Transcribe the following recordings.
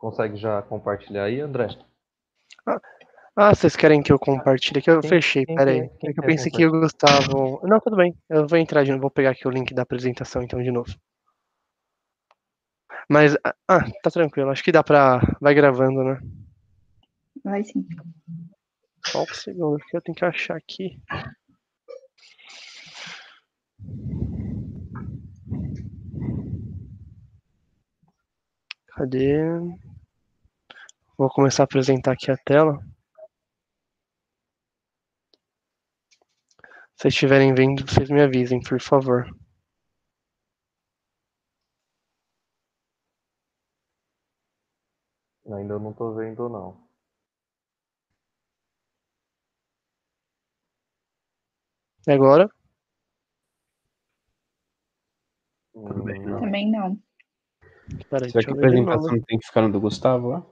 consegue já compartilhar aí, André? Vocês querem que eu compartilhe aqui? Eu fechei, peraí. Quem É que eu quer pensei que o compartilhar? Gustavo... Não, tudo bem. Eu vou entrar de novo, vou pegar aqui o link da apresentação então de novo. Mas, tá tranquilo. Acho que dá pra... Vai gravando, né? Vai sim. Só um segundo, porque eu tenho que achar aqui. Cadê? Vou começar a apresentar aqui a tela. Se vocês estiverem vendo, vocês me avisem, por favor. Ainda não tô vendo, não. E agora? Tudo bem. Não. Também não. Peraí, Será deixa que a eu ver de novo. apresentação tem que ficar no do Gustavo lá?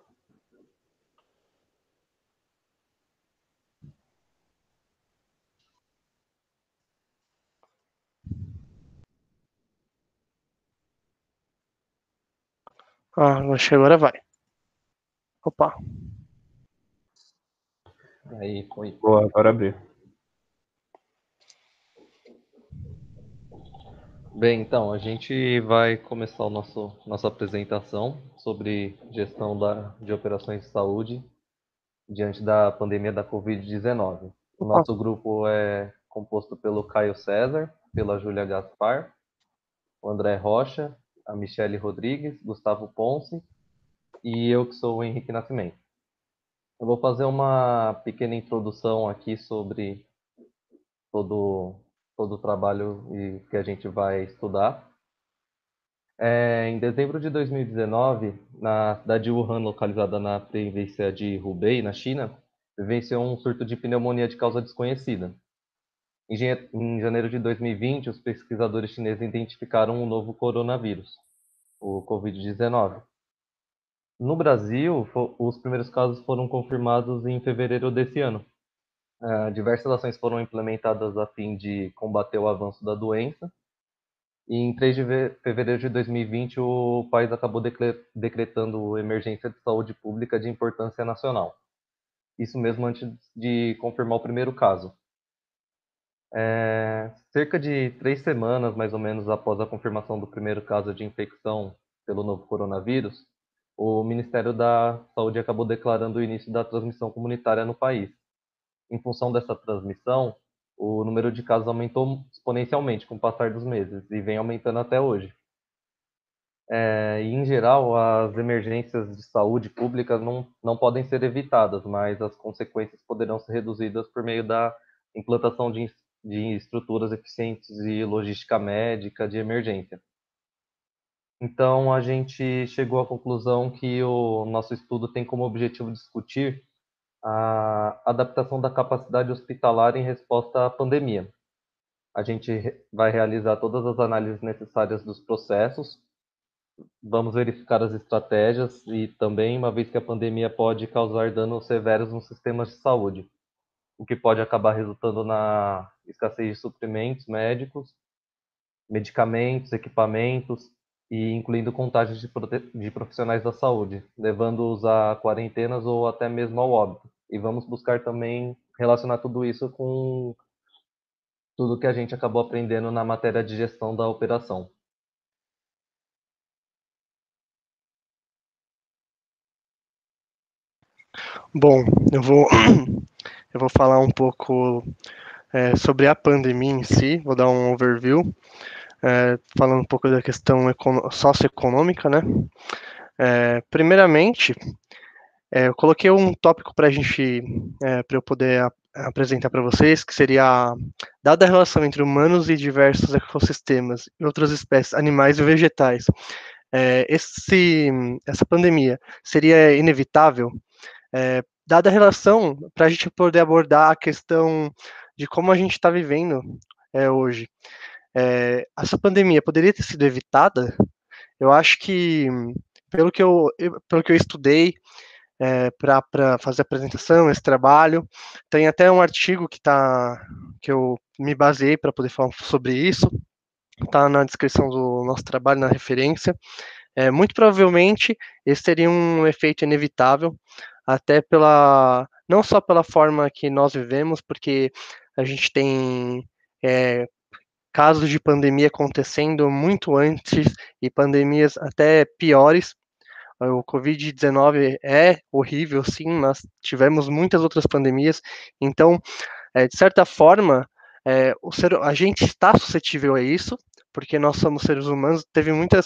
Acho que agora vai. Opa. Aí, foi. Boa, agora abriu. Bem, então, a gente vai começar nossa apresentação sobre gestão de operações de saúde diante da pandemia da Covid-19. O Opa. nosso grupo é composto pelo Caio César, pela Júlia Gaspar, o André Rocha, a Michele Rodrigues, Gustavo Ponce e eu que sou o Henrique Nascimento. Eu vou fazer uma pequena introdução aqui sobre todo o trabalho que a gente vai estudar. Em dezembro de 2019, na cidade de Wuhan, localizada na província de Hubei, na China, vivenciou um surto de pneumonia de causa desconhecida. Em janeiro de 2020, os pesquisadores chineses identificaram um novo coronavírus, o Covid-19. No Brasil, os primeiros casos foram confirmados em fevereiro desse ano. Diversas ações foram implementadas a fim de combater o avanço da doença. E em 3 de fevereiro de 2020, o país acabou decretando emergência de saúde pública de importância nacional. Isso mesmo antes de confirmar o primeiro caso. Cerca de 3 semanas, mais ou menos, após a confirmação do primeiro caso de infecção pelo novo coronavírus, o Ministério da Saúde acabou declarando o início da transmissão comunitária no país. Em função dessa transmissão, o número de casos aumentou exponencialmente com o passar dos meses e vem aumentando até hoje. E, em geral, as emergências de saúde pública não podem ser evitadas, mas as consequências poderão ser reduzidas por meio da implantação de estruturas eficientes e logística médica de emergência. Então, a gente chegou à conclusão que o nosso estudo tem como objetivo discutir a adaptação da capacidade hospitalar em resposta à pandemia. A gente vai realizar todas as análises necessárias dos processos, vamos verificar as estratégias e também, uma vez que a pandemia pode causar danos severos nos sistemas de saúde, o que pode acabar resultando na escassez de suprimentos médicos, medicamentos, equipamentos e incluindo contágios de profissionais da saúde, levando-os a quarentenas ou até mesmo ao óbito. E vamos buscar também relacionar tudo isso com tudo que a gente acabou aprendendo na matéria de gestão da operação. Bom, eu vou falar um pouco sobre a pandemia em si, vou dar um overview, falando um pouco da questão socioeconômica, né? Primeiramente, eu coloquei um tópico para eu poder apresentar para vocês, que seria dada a relação entre humanos e diversos ecossistemas e outras espécies, animais e vegetais. Essa pandemia seria inevitável, dada a relação, para a gente poder abordar a questão de como a gente está vivendo hoje. Essa pandemia poderia ter sido evitada? Eu acho que, pelo que eu estudei, para fazer a apresentação, esse trabalho. Tem até um artigo que eu me baseei para poder falar sobre isso, está na descrição do nosso trabalho, na referência. Muito provavelmente esse seria um efeito inevitável, até não só pela forma que nós vivemos, porque a gente tem casos de pandemia acontecendo muito antes e pandemias até piores. O Covid-19 é horrível, sim, mas tivemos muitas outras pandemias. Então, de certa forma, a gente está suscetível a isso, porque nós somos seres humanos. Teve muitas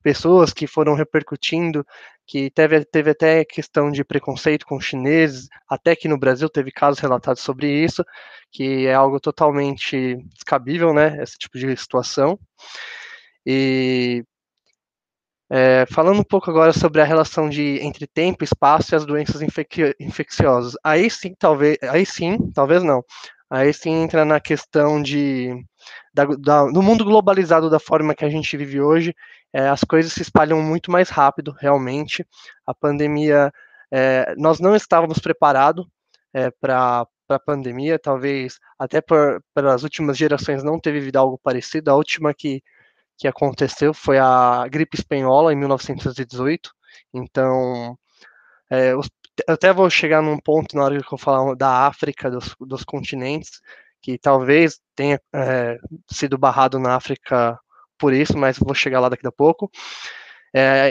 pessoas que foram repercutindo, que teve até questão de preconceito com os chineses, até que no Brasil teve casos relatados sobre isso, que é algo totalmente descabível, né, esse tipo de situação. E falando um pouco agora sobre a relação entre tempo, espaço e as doenças infecciosas. Aí sim, talvez não. Aí sim entra na questão do mundo globalizado da forma que a gente vive hoje, as coisas se espalham muito mais rápido, realmente. A pandemia, nós não estávamos preparados para a pandemia, talvez até pelas últimas gerações não ter vivido algo parecido. A última que aconteceu foi a gripe espanhola em 1918. Então, eu até vou chegar num ponto na hora que eu falar da África, dos continentes, que talvez tenha sido barrado na África por isso, mas vou chegar lá daqui a pouco.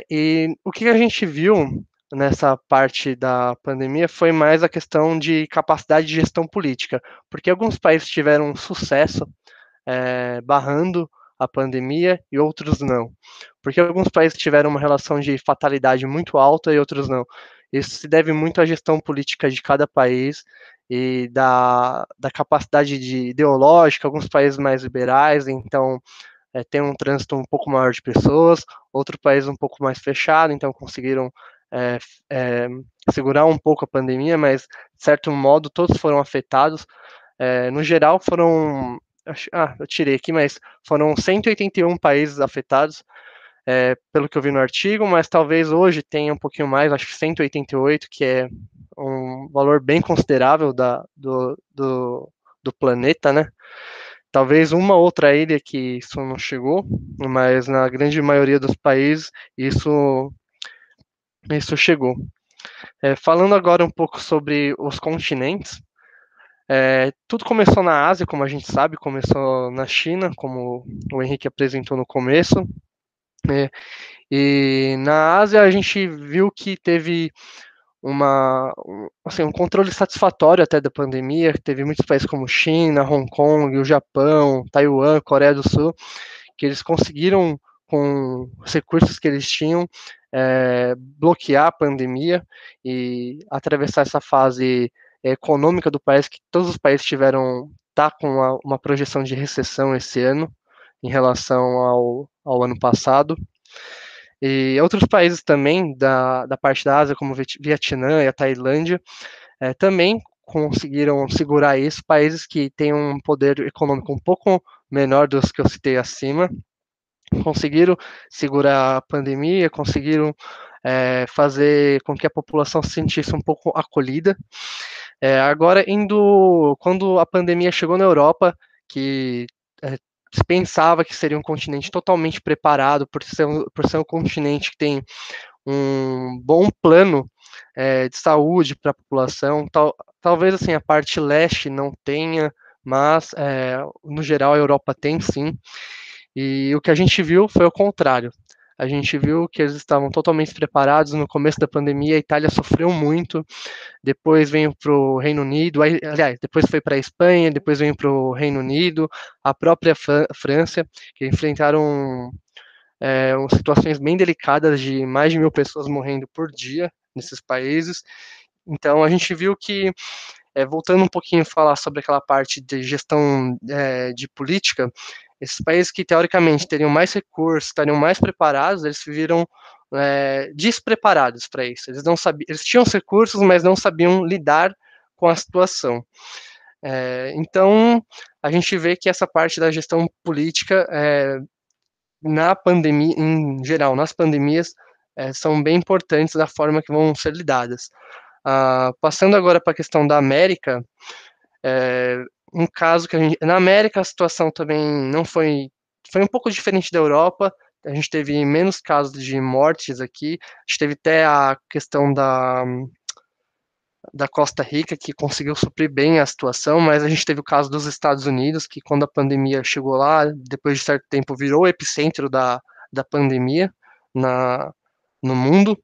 E o que a gente viu nessa parte da pandemia foi mais a questão de capacidade de gestão política, porque alguns países tiveram sucesso barrando a pandemia e outros não. Porque alguns países tiveram uma relação de fatalidade muito alta e outros não. Isso se deve muito à gestão política de cada país e da capacidade ideológica, alguns países mais liberais, então tem um trânsito um pouco maior de pessoas, outro país um pouco mais fechado, então conseguiram é, é, segurar um pouco a pandemia, mas de certo modo todos foram afetados. No geral foram eu tirei aqui, mas foram 181 países afetados, pelo que eu vi no artigo, mas talvez hoje tenha um pouquinho mais, acho que 188, que é um valor bem considerável do planeta, né? Talvez uma outra ilha que isso não chegou, mas na grande maioria dos países isso chegou. Falando agora um pouco sobre os continentes, tudo começou na Ásia, como a gente sabe, começou na China, como o Henrique apresentou no começo. E na Ásia a gente viu que teve um controle satisfatório até da pandemia. Teve muitos países como China, Hong Kong, o Japão, Taiwan, Coreia do Sul, que eles conseguiram, com os recursos que eles tinham, bloquear a pandemia e atravessar essa fase econômica do país, que todos os países tá com uma projeção de recessão esse ano, em relação ao ano passado. E outros países também da parte da Ásia, como o Vietnã e a Tailândia, também conseguiram segurar isso. Países que têm um poder econômico um pouco menor dos que eu citei acima, conseguiram segurar a pandemia, conseguiram fazer com que a população se sentisse um pouco acolhida. Agora, quando a pandemia chegou na Europa, que se pensava que seria um continente totalmente preparado por ser um continente que tem um bom plano de saúde para a população. Talvez assim a parte leste não tenha, mas no geral a Europa tem sim. E o que a gente viu foi o contrário. A gente viu que eles estavam totalmente preparados. No começo da pandemia, a Itália sofreu muito, depois veio para o Reino Unido, aliás, depois foi para a Espanha, depois veio para o Reino Unido, a própria França, que enfrentaram situações bem delicadas de mais de 1.000 pessoas morrendo por dia nesses países. Então a gente viu que, voltando um pouquinho a falar sobre aquela parte de gestão de política, esses países que teoricamente teriam mais recursos, estariam mais preparados, eles se viram despreparados para isso. Eles não sabiam, eles tinham os recursos, mas não sabiam lidar com a situação. Então a gente vê que essa parte da gestão política na pandemia, em geral, nas pandemias, são bem importantes da forma que vão ser lidadas. Passando agora para a questão da América, um caso que na América a situação também não foi um pouco diferente da Europa. a gente teve menos casos de mortes aqui, a gente teve até a questão da Costa Rica, que conseguiu suprir bem a situação, mas a gente teve o caso dos Estados Unidos, que quando a pandemia chegou lá, depois de certo tempo virou o epicentro da pandemia no mundo,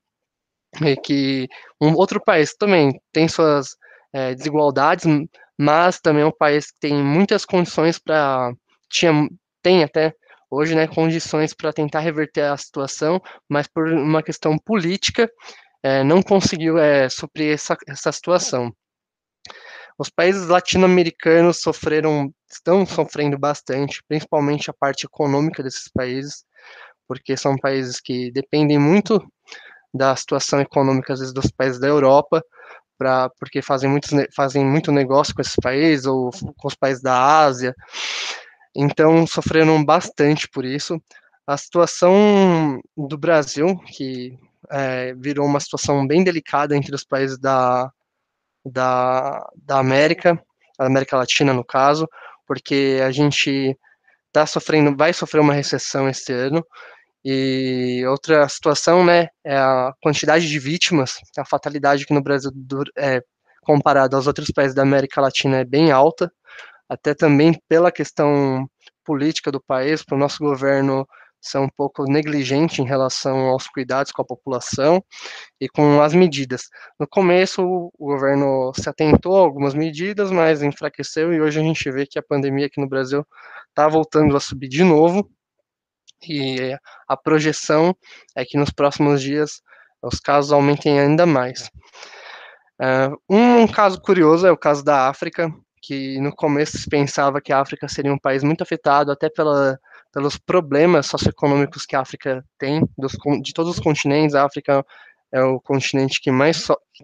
e que um outro país também tem suas desigualdades, mas também é um país que tem muitas condições tem até hoje, né, condições para tentar reverter a situação, mas por uma questão política, não conseguiu suprir essa situação. Os países latino-americanos estão sofrendo bastante, principalmente a parte econômica desses países, porque são países que dependem muito da situação econômica, às vezes, dos países da Europa, porque fazem muito negócio com esses países, ou com os países da Ásia, então sofreram bastante por isso. A situação do Brasil, que virou uma situação bem delicada entre os países da América Latina, no caso, porque a gente vai sofrer uma recessão este ano, e outra situação, né, é a quantidade de vítimas, a fatalidade aqui no Brasil, comparado aos outros países da América Latina, é bem alta, até também pela questão política do país, para o nosso governo ser um pouco negligente em relação aos cuidados com a população e com as medidas. No começo, o governo se atentou a algumas medidas, mas enfraqueceu, e hoje a gente vê que a pandemia aqui no Brasil está voltando a subir de novo, e a projeção é que nos próximos dias os casos aumentem ainda mais. Um caso curioso é o caso da África, que no começo se pensava que a África seria um país muito afetado, até pelos problemas socioeconômicos que a África tem, de todos os continentes. A África é o continente que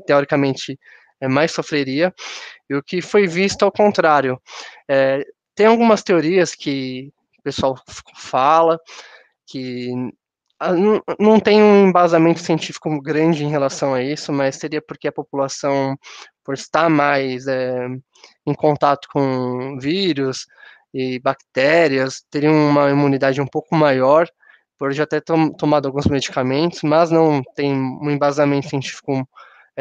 teoricamente, mais sofreria, e o que foi visto ao contrário. Tem algumas teorias que o pessoal fala, que não tem um embasamento científico grande em relação a isso, mas seria porque a população, por estar mais em contato com vírus e bactérias, teria uma imunidade um pouco maior, por já ter tomado alguns medicamentos, mas não tem um embasamento científico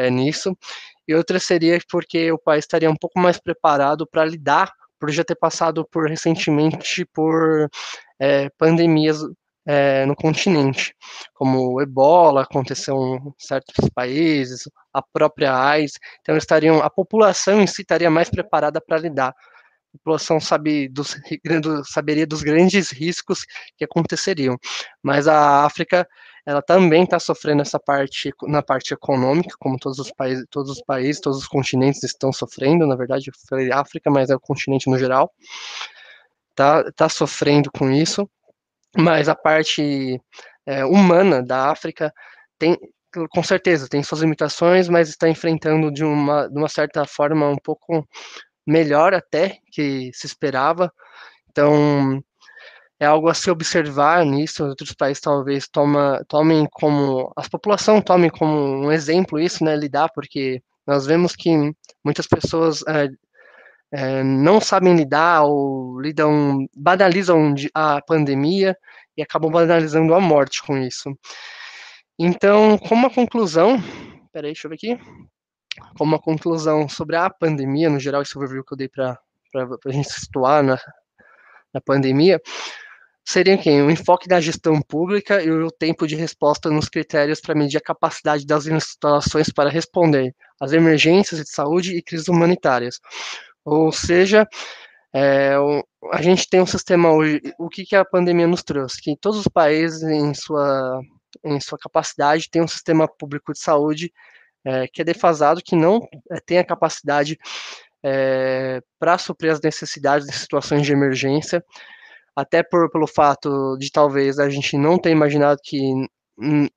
nisso. E outra seria porque o país estaria um pouco mais preparado para lidar, por já ter passado recentemente por pandemias no continente, como o Ebola aconteceu em certos países, a própria AIDS. Então a população em si estaria mais preparada para lidar. A população saberia dos grandes riscos que aconteceriam. Mas a África, ela também está sofrendo na parte econômica, como todos os países, todos os continentes estão sofrendo. Na verdade, eu falei África, mas é o continente no geral. Tá sofrendo com isso. Mas a parte humana da África com certeza, tem suas limitações, mas está enfrentando de uma certa forma um pouco melhor até que se esperava. Então, é algo a se observar nisso. Outros países talvez tomem como, a população tome como um exemplo isso, né, lidar, porque nós vemos que muitas pessoas não sabem lidar ou banalizam a pandemia e acabam banalizando a morte com isso. Então, como a conclusão, peraí, deixa eu ver aqui, como a conclusão sobre a pandemia, no geral, esse overview que eu dei para a gente se situar na pandemia, seria o enfoque da gestão pública e o tempo de resposta nos critérios para medir a capacidade das instalações para responder às emergências de saúde e crises humanitárias. Ou seja, a gente tem um sistema hoje, o que a pandemia nos trouxe? Que todos os países, em sua capacidade, têm um sistema público de saúde que é defasado, que não tem a capacidade para suprir as necessidades de situações de emergência, até pelo fato de talvez a gente não ter imaginado que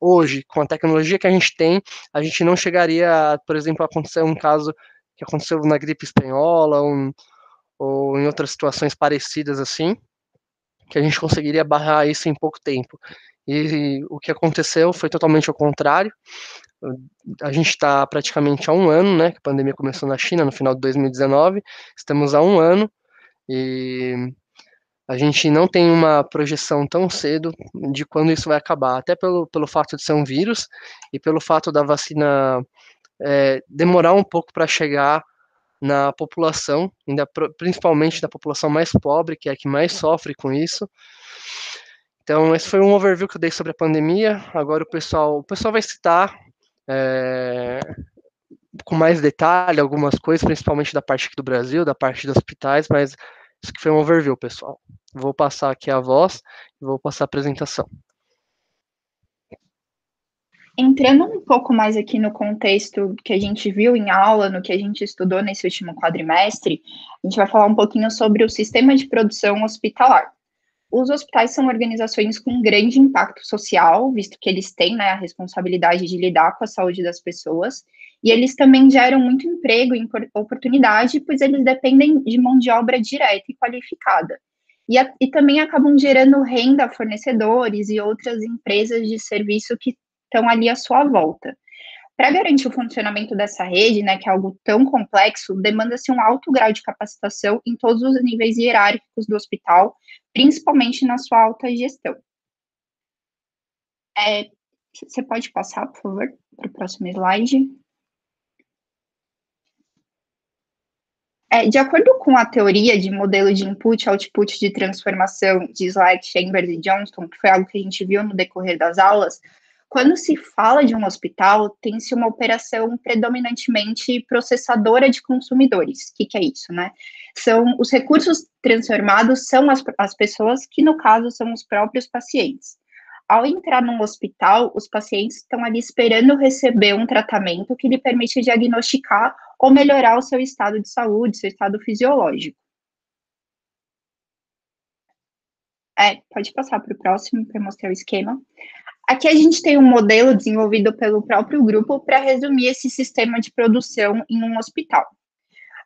hoje, com a tecnologia que a gente tem, a gente não chegaria, por exemplo, a acontecer um caso que aconteceu na gripe espanhola, ou em outras situações parecidas assim, que a gente conseguiria barrar isso em pouco tempo. E o que aconteceu foi totalmente ao contrário. A gente está praticamente há um ano, né, que a pandemia começou na China no final de 2019, estamos há um ano, e A gente não tem uma projeção tão cedo de quando isso vai acabar, até pelo fato de ser um vírus e pelo fato da vacina demorar um pouco para chegar na população, principalmente na população mais pobre, que é a que mais sofre com isso. Então, esse foi um overview que eu dei sobre a pandemia. Agora o pessoal vai citar com mais detalhe algumas coisas, principalmente da parte aqui do Brasil, da parte dos hospitais, mas isso que foi um overview, pessoal. Vou passar aqui a voz e vou passar a apresentação. Entrando um pouco mais aqui no contexto que a gente viu em aula, no que a gente estudou nesse último quadrimestre, a gente vai falar um pouquinho sobre o sistema de produção hospitalar. Os hospitais são organizações com grande impacto social, visto que eles têm, né, a responsabilidade de lidar com a saúde das pessoas, e eles também geram muito emprego e oportunidade, pois eles dependem de mão de obra direta e qualificada. E também acabam gerando renda a fornecedores e outras empresas de serviço que estão ali à sua volta. Para garantir o funcionamento dessa rede, né, que é algo tão complexo, demanda-se um alto grau de capacitação em todos os níveis hierárquicos do hospital, principalmente na sua alta gestão. Você pode passar, por favor, para o próximo slide. De acordo com a teoria de modelo de input-output de transformação de Slack, Chambers e Johnston, que foi algo que a gente viu no decorrer das aulas, quando se fala de um hospital, tem-se uma operação predominantemente processadora de consumidores. O que é isso, né? São os recursos transformados, são as pessoas que, no caso, são os próprios pacientes. Ao entrar num hospital, os pacientes estão ali esperando receber um tratamento que lhe permite diagnosticar ou melhorar o seu estado de saúde, seu estado fisiológico. Pode passar para o próximo para mostrar o esquema. Aqui a gente tem um modelo desenvolvido pelo próprio grupo para resumir esse sistema de produção em um hospital.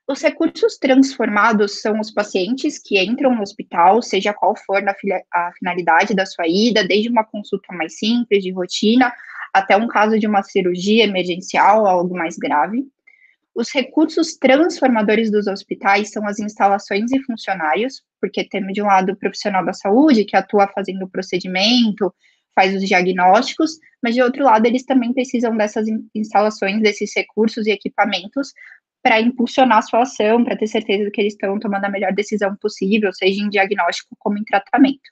Os recursos transformados são os pacientes que entram no hospital, seja qual for a finalidade da sua ida, desde uma consulta mais simples, de rotina, até um caso de uma cirurgia emergencial, algo mais grave. Os recursos transformadores dos hospitais são as instalações e funcionários, porque temos de um lado o profissional da saúde, que atua fazendo o procedimento, faz os diagnósticos, mas de outro lado eles também precisam dessas instalações, desses recursos e equipamentos para impulsionar a sua ação, para ter certeza de que eles estão tomando a melhor decisão possível, seja em diagnóstico como em tratamento.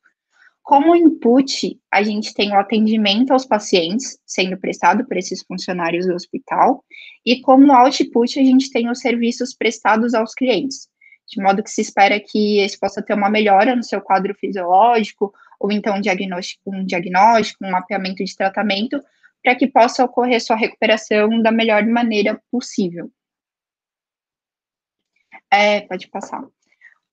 Como input, a gente tem o atendimento aos pacientes sendo prestado por esses funcionários do hospital, e como output, a gente tem os serviços prestados aos clientes, de modo que se espera que esse possa ter uma melhora no seu quadro fisiológico, ou então um diagnóstico, um mapeamento de tratamento, para que possa ocorrer sua recuperação da melhor maneira possível. Pode passar.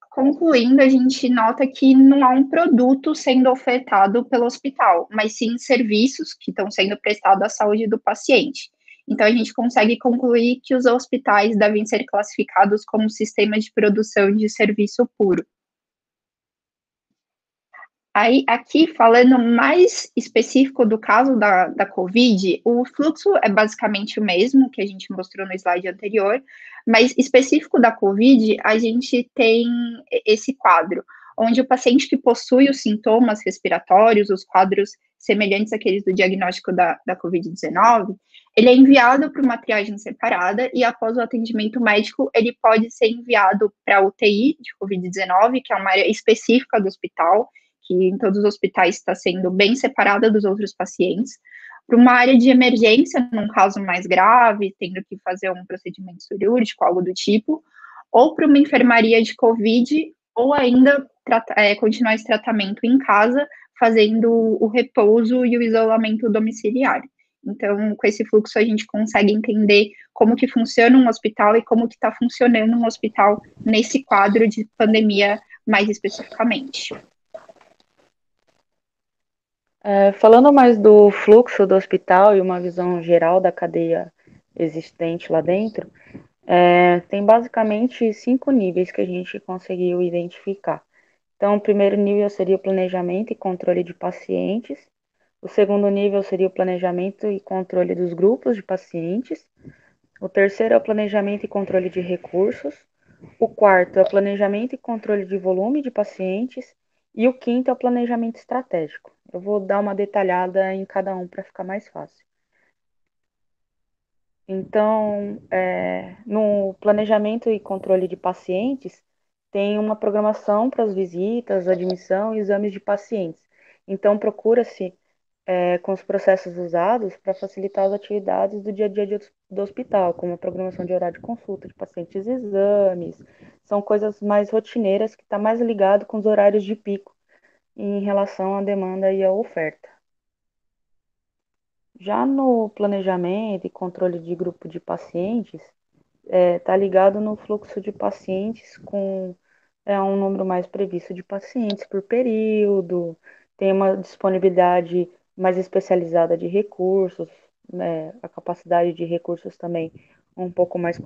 Concluindo, a gente nota que não há um produto sendo ofertado pelo hospital, mas sim serviços que estão sendo prestados à saúde do paciente. Então, a gente consegue concluir que os hospitais devem ser classificados como sistemas de produção de serviço puro. Aí, aqui, falando mais específico do caso da COVID, o fluxo é basicamente o mesmo que a gente mostrou no slide anterior, mas específico da COVID, a gente tem esse quadro, onde o paciente que possui os sintomas respiratórios, os quadros semelhantes àqueles do diagnóstico da COVID-19, ele é enviado para uma triagem separada e, após o atendimento médico, ele pode ser enviado para a UTI de COVID-19, que é uma área específica do hospital, que em todos os hospitais está sendo bem separada dos outros pacientes, para uma área de emergência, num caso mais grave, tendo que fazer um procedimento cirúrgico, algo do tipo, ou para uma enfermaria de COVID, ou ainda continuar esse tratamento em casa, fazendo o repouso e o isolamento domiciliar. Então, com esse fluxo, a gente consegue entender como que funciona um hospital e como que está funcionando um hospital nesse quadro de pandemia mais especificamente. Falando mais do fluxo do hospital e uma visão geral da cadeia existente lá dentro, tem basicamente 5 níveis que a gente conseguiu identificar. Então, o primeiro nível seria o planejamento e controle de pacientes. O segundo nível seria o planejamento e controle dos grupos de pacientes. O terceiro é o planejamento e controle de recursos. O quarto é o planejamento e controle de volume de pacientes. E o quinto é o planejamento estratégico. Eu vou dar uma detalhada em cada um para ficar mais fácil. Então, no planejamento e controle de pacientes, tem uma programação para as visitas, admissão e exames de pacientes. Então, procura-se com os processos usados para facilitar as atividades do dia a dia do hospital, como a programação de horário de consulta de pacientes e exames. São coisas mais rotineiras que está mais ligado com os horários de pico em relação à demanda e à oferta. Já no planejamento e controle de grupo de pacientes, está ligado no fluxo de pacientes com um número mais previsto de pacientes por período, tem uma disponibilidade mais especializada de recursos, a capacidade de recursos também um pouco mais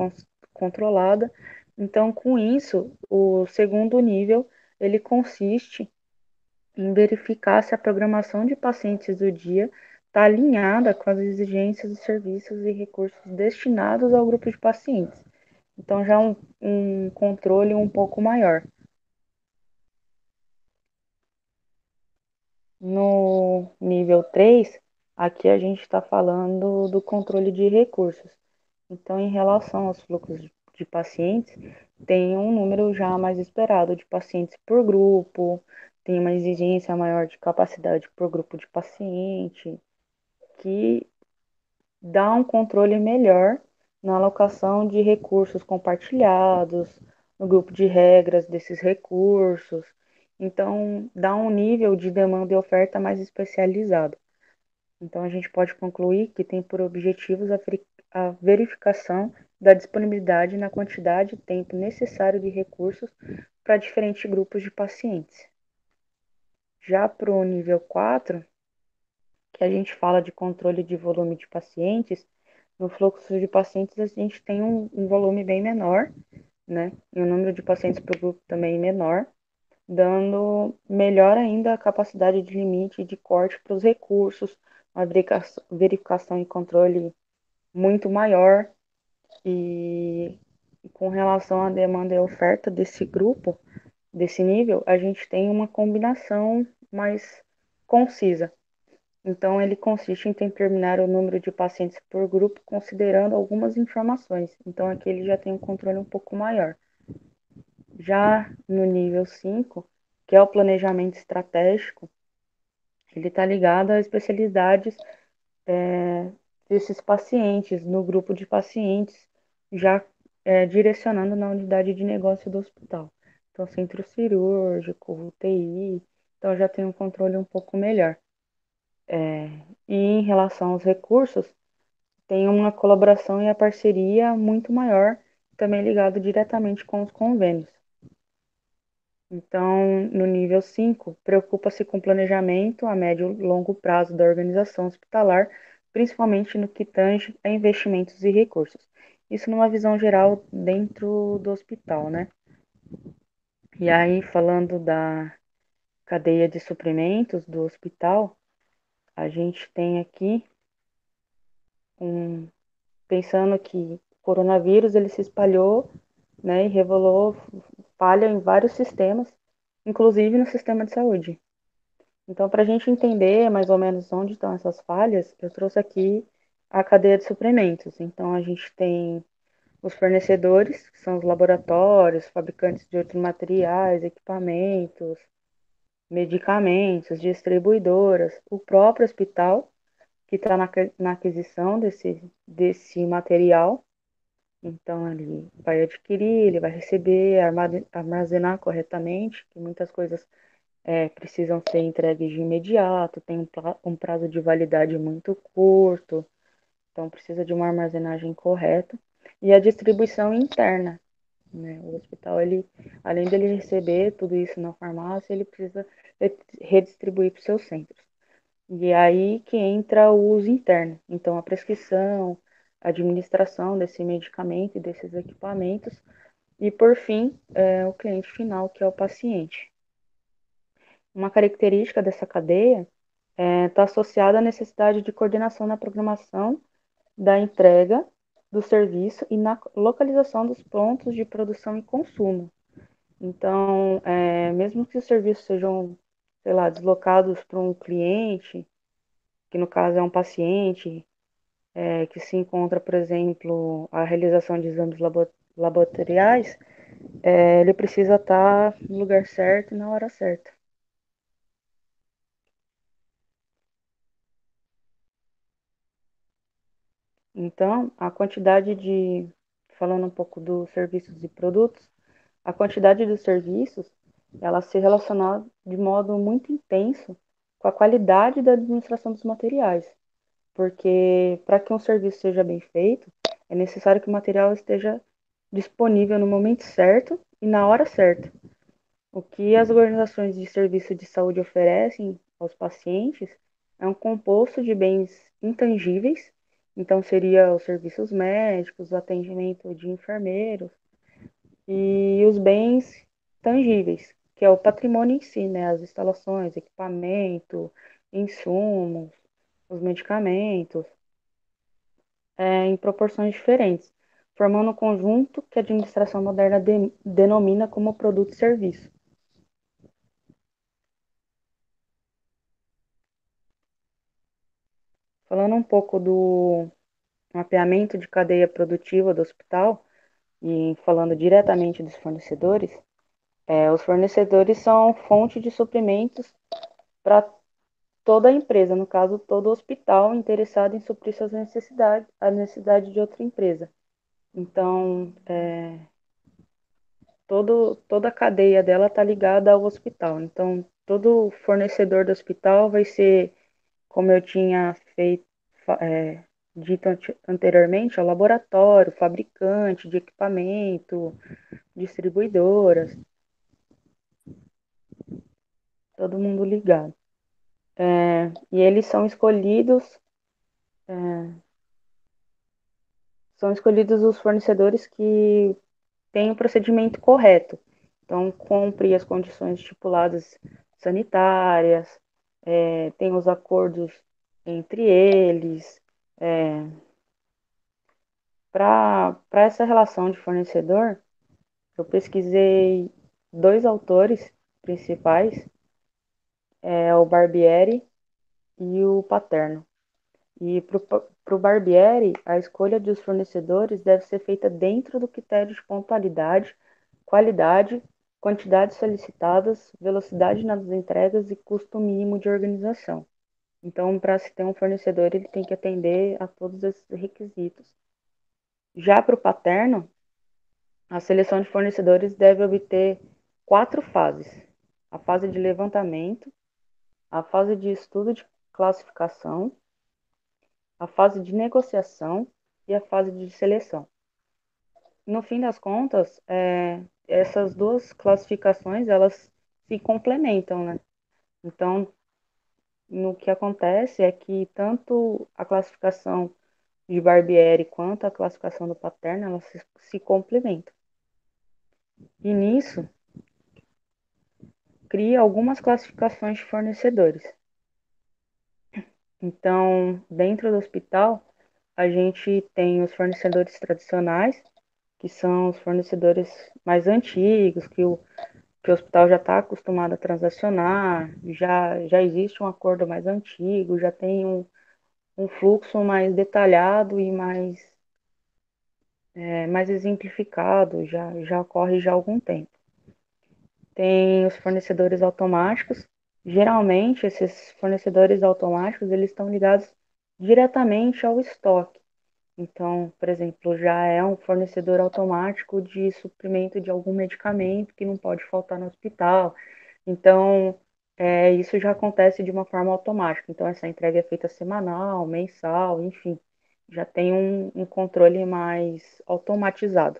controlada. Então, com isso, o segundo nível, ele consiste em verificar se a programação de pacientes do dia está alinhada com as exigências de serviços e recursos destinados ao grupo de pacientes. Então, já um controle um pouco maior. No nível 3, aqui a gente está falando do controle de recursos. Então, em relação aos fluxos de pacientes, tem um número já mais esperado de pacientes por grupo, tem uma exigência maior de capacidade por grupo de paciente, que dá um controle melhor na alocação de recursos compartilhados, no grupo de regras desses recursos. Então, dá um nível de demanda e oferta mais especializado. Então, a gente pode concluir que tem por objetivos a verificação da disponibilidade na quantidade e tempo necessário de recursos para diferentes grupos de pacientes. Já para o nível 4, que a gente fala de controle de volume de pacientes, no fluxo de pacientes a gente tem um volume bem menor, né? E o número de pacientes por grupo também menor, dando melhor ainda a capacidade de limite de corte para os recursos, uma verificação e controle muito maior. E com relação à demanda e oferta desse grupo, desse nível, a gente tem uma combinação mais concisa. Então, ele consiste em determinar o número de pacientes por grupo, considerando algumas informações. Então, aqui ele já tem um controle um pouco maior. Já no nível 5, que é o planejamento estratégico, ele está ligado às especialidades desses pacientes, no grupo de pacientes, já direcionando na unidade de negócio do hospital. Então, centro cirúrgico, UTI, então já tem um controle um pouco melhor. E em relação aos recursos, tem uma colaboração e a parceria muito maior, também ligado diretamente com os convênios. Então, no nível 5, preocupa-se com o planejamento a médio e longo prazo da organização hospitalar, principalmente no que tange a investimentos e recursos. Isso numa visão geral dentro do hospital, né? E aí, falando da cadeia de suprimentos do hospital, a gente tem aqui pensando que o coronavírus ele se espalhou, né, e revelou falha em vários sistemas, inclusive no sistema de saúde. Então, para a gente entender mais ou menos onde estão essas falhas, eu trouxe aqui a cadeia de suprimentos. Então, a gente tem os fornecedores, que são os laboratórios, fabricantes de outros materiais, equipamentos, medicamentos, distribuidoras, o próprio hospital, que está na aquisição desse material. Então, ele vai adquirir, ele vai receber, armazenar corretamente, que muitas coisas precisam ser entregues de imediato, tem um prazo de validade muito curto, então precisa de uma armazenagem correta. E a distribuição interna, né? O hospital, ele, além dele receber tudo isso na farmácia, ele precisa redistribuir para os seus centros. E é aí que entra o uso interno. Então, a prescrição, a administração desse medicamento e desses equipamentos. E, por fim, o cliente final, que é o paciente. Uma característica dessa cadeia está associada à necessidade de coordenação na programação da entrega do serviço e na localização dos pontos de produção e consumo. Então, mesmo que os serviços sejam, sei lá, deslocados para um cliente, que no caso é um paciente, que se encontra, por exemplo, a realização de exames laboratoriais, ele precisa estar no lugar certo e na hora certa. Então, falando um pouco dos serviços e produtos, a quantidade dos serviços, ela se relaciona de modo muito intenso com a qualidade da administração dos materiais, porque para que um serviço seja bem feito, é necessário que o material esteja disponível no momento certo e na hora certa. O que as organizações de serviço de saúde oferecem aos pacientes é um composto de bens intangíveis, então seria os serviços médicos, o atendimento de enfermeiros e os bens tangíveis, que é o patrimônio em si, né, as instalações, equipamento, insumos, os medicamentos, em proporções diferentes, formando um conjunto que a administração moderna denomina como produto e serviço. Falando um pouco do mapeamento de cadeia produtiva do hospital e falando diretamente dos fornecedores, os fornecedores são fonte de suprimentos para toda a empresa, no caso, todo hospital interessado em suprir suas necessidades, a necessidade de outra empresa. Então, toda a cadeia dela está ligada ao hospital. Então, todo fornecedor do hospital vai ser, como eu tinha dito anteriormente, ao laboratório, fabricante de equipamento, distribuidoras, todo mundo ligado. E eles são escolhidos os fornecedores que têm o procedimento correto. Então, cumpre as condições estipuladas sanitárias, tem os acordos entre eles. Para essa relação de fornecedor, eu pesquisei dois autores principais, o Barbieri e o Paterno. E para o Barbieri, a escolha dos fornecedores deve ser feita dentro do critério de pontualidade, qualidade, quantidades solicitadas, velocidade nas entregas e custo mínimo de organização. Então, para se ter um fornecedor, ele tem que atender a todos esses requisitos. Já para o Paterno, a seleção de fornecedores deve obter 4 fases: a fase de levantamento, a fase de estudo de classificação, a fase de negociação e a fase de seleção. No fim das contas, essas duas classificações, elas se complementam, né? Então, no que acontece é que tanto a classificação de Barbieri quanto a classificação do Paterno, elas se complementam. E nisso, cria algumas classificações de fornecedores. Então, dentro do hospital, a gente tem os fornecedores tradicionais, que são os fornecedores mais antigos, que o hospital já está acostumado a transacionar, já existe um acordo mais antigo, já tem um fluxo mais detalhado e mais exemplificado, já ocorre já há algum tempo. Tem os fornecedores automáticos. Geralmente, esses fornecedores automáticos, eles estão ligados diretamente ao estoque. Então, por exemplo, já é um fornecedor automático de suprimento de algum medicamento que não pode faltar no hospital. Então, isso já acontece de uma forma automática. Então, essa entrega é feita semanal, mensal, enfim, já tem um controle mais automatizado.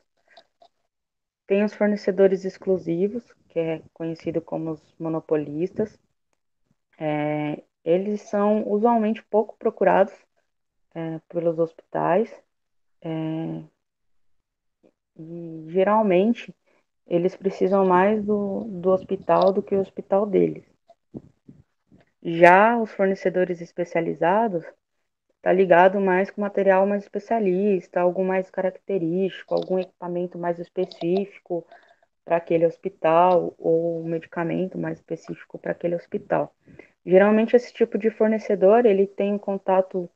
Tem os fornecedores exclusivos, que é conhecido como os monopolistas. Eles são usualmente pouco procurados pelos hospitais e geralmente eles precisam mais do hospital do que o hospital deles. Já os fornecedores especializados está ligado mais com material mais especialista, algo mais característico, algum equipamento mais específico para aquele hospital ou um medicamento mais específico para aquele hospital. Geralmente esse tipo de fornecedor, ele tem um contato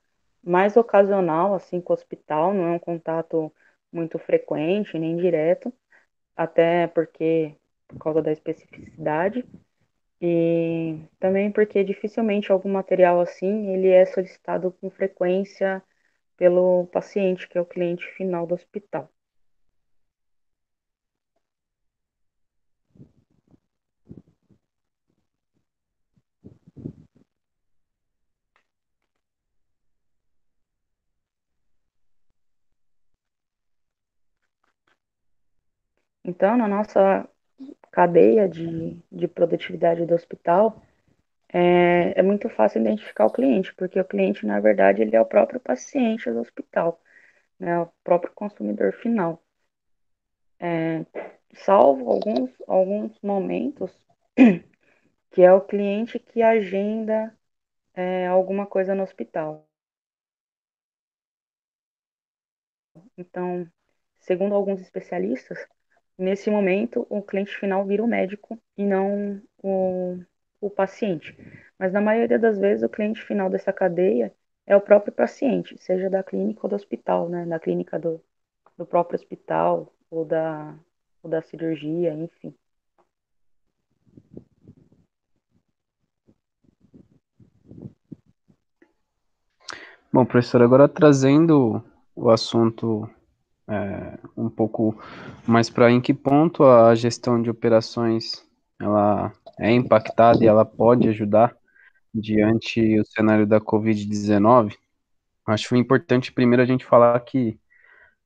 mais ocasional assim com o hospital, não é um contato muito frequente nem direto, até porque por causa da especificidade e também porque dificilmente algum material assim ele é solicitado com frequência pelo paciente, que é o cliente final do hospital. Então, na nossa cadeia de produtividade do hospital, é muito fácil identificar o cliente, porque o cliente, na verdade, ele é o próprio paciente do hospital, né, o próprio consumidor final. Salvo alguns momentos que é o cliente que agenda alguma coisa no hospital. Então, segundo alguns especialistas, nesse momento o cliente final vira o médico e não o paciente. Mas na maioria das vezes o cliente final dessa cadeia é o próprio paciente, seja da clínica ou do hospital, né? Da clínica do próprio hospital ou da cirurgia, enfim. Bom, professor, agora trazendo o assunto um pouco mais para em que ponto a gestão de operações ela é impactada e ela pode ajudar diante o cenário da Covid-19, acho importante primeiro a gente falar que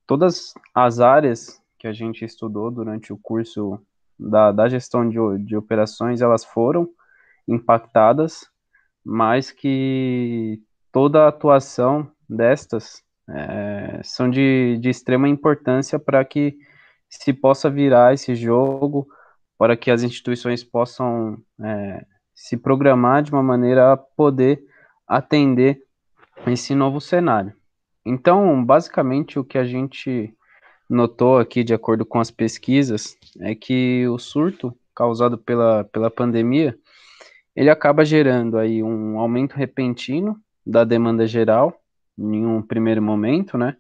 todas as áreas que a gente estudou durante o curso da gestão de operações, elas foram impactadas, mas que toda a atuação destas são de extrema importância para que se possa virar esse jogo, para que as instituições possam se programar de uma maneira a poder atender esse novo cenário. Então, basicamente, o que a gente notou aqui, de acordo com as pesquisas, é que o surto causado pela pandemia, ele acaba gerando aí um aumento repentino da demanda geral, em um primeiro momento, né?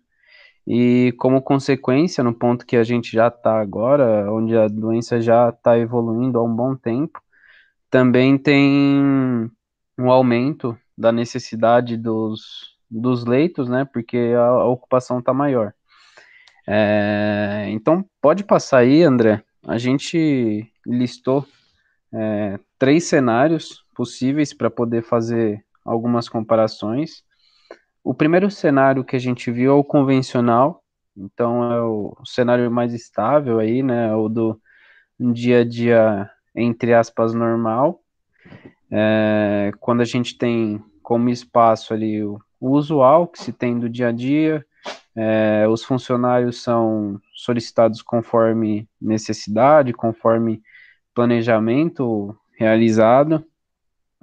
E como consequência, no ponto que a gente já está agora, onde a doença já está evoluindo há um bom tempo, também tem um aumento da necessidade dos leitos, né? Porque a ocupação está maior. Então, pode passar aí, André. A gente listou 3 cenários possíveis para poder fazer algumas comparações. O primeiro cenário que a gente viu é o convencional, então é o cenário mais estável aí, né? O do dia a dia, entre aspas, normal. Quando a gente tem como espaço ali o usual que se tem do dia a dia, os funcionários são solicitados conforme necessidade, conforme planejamento realizado.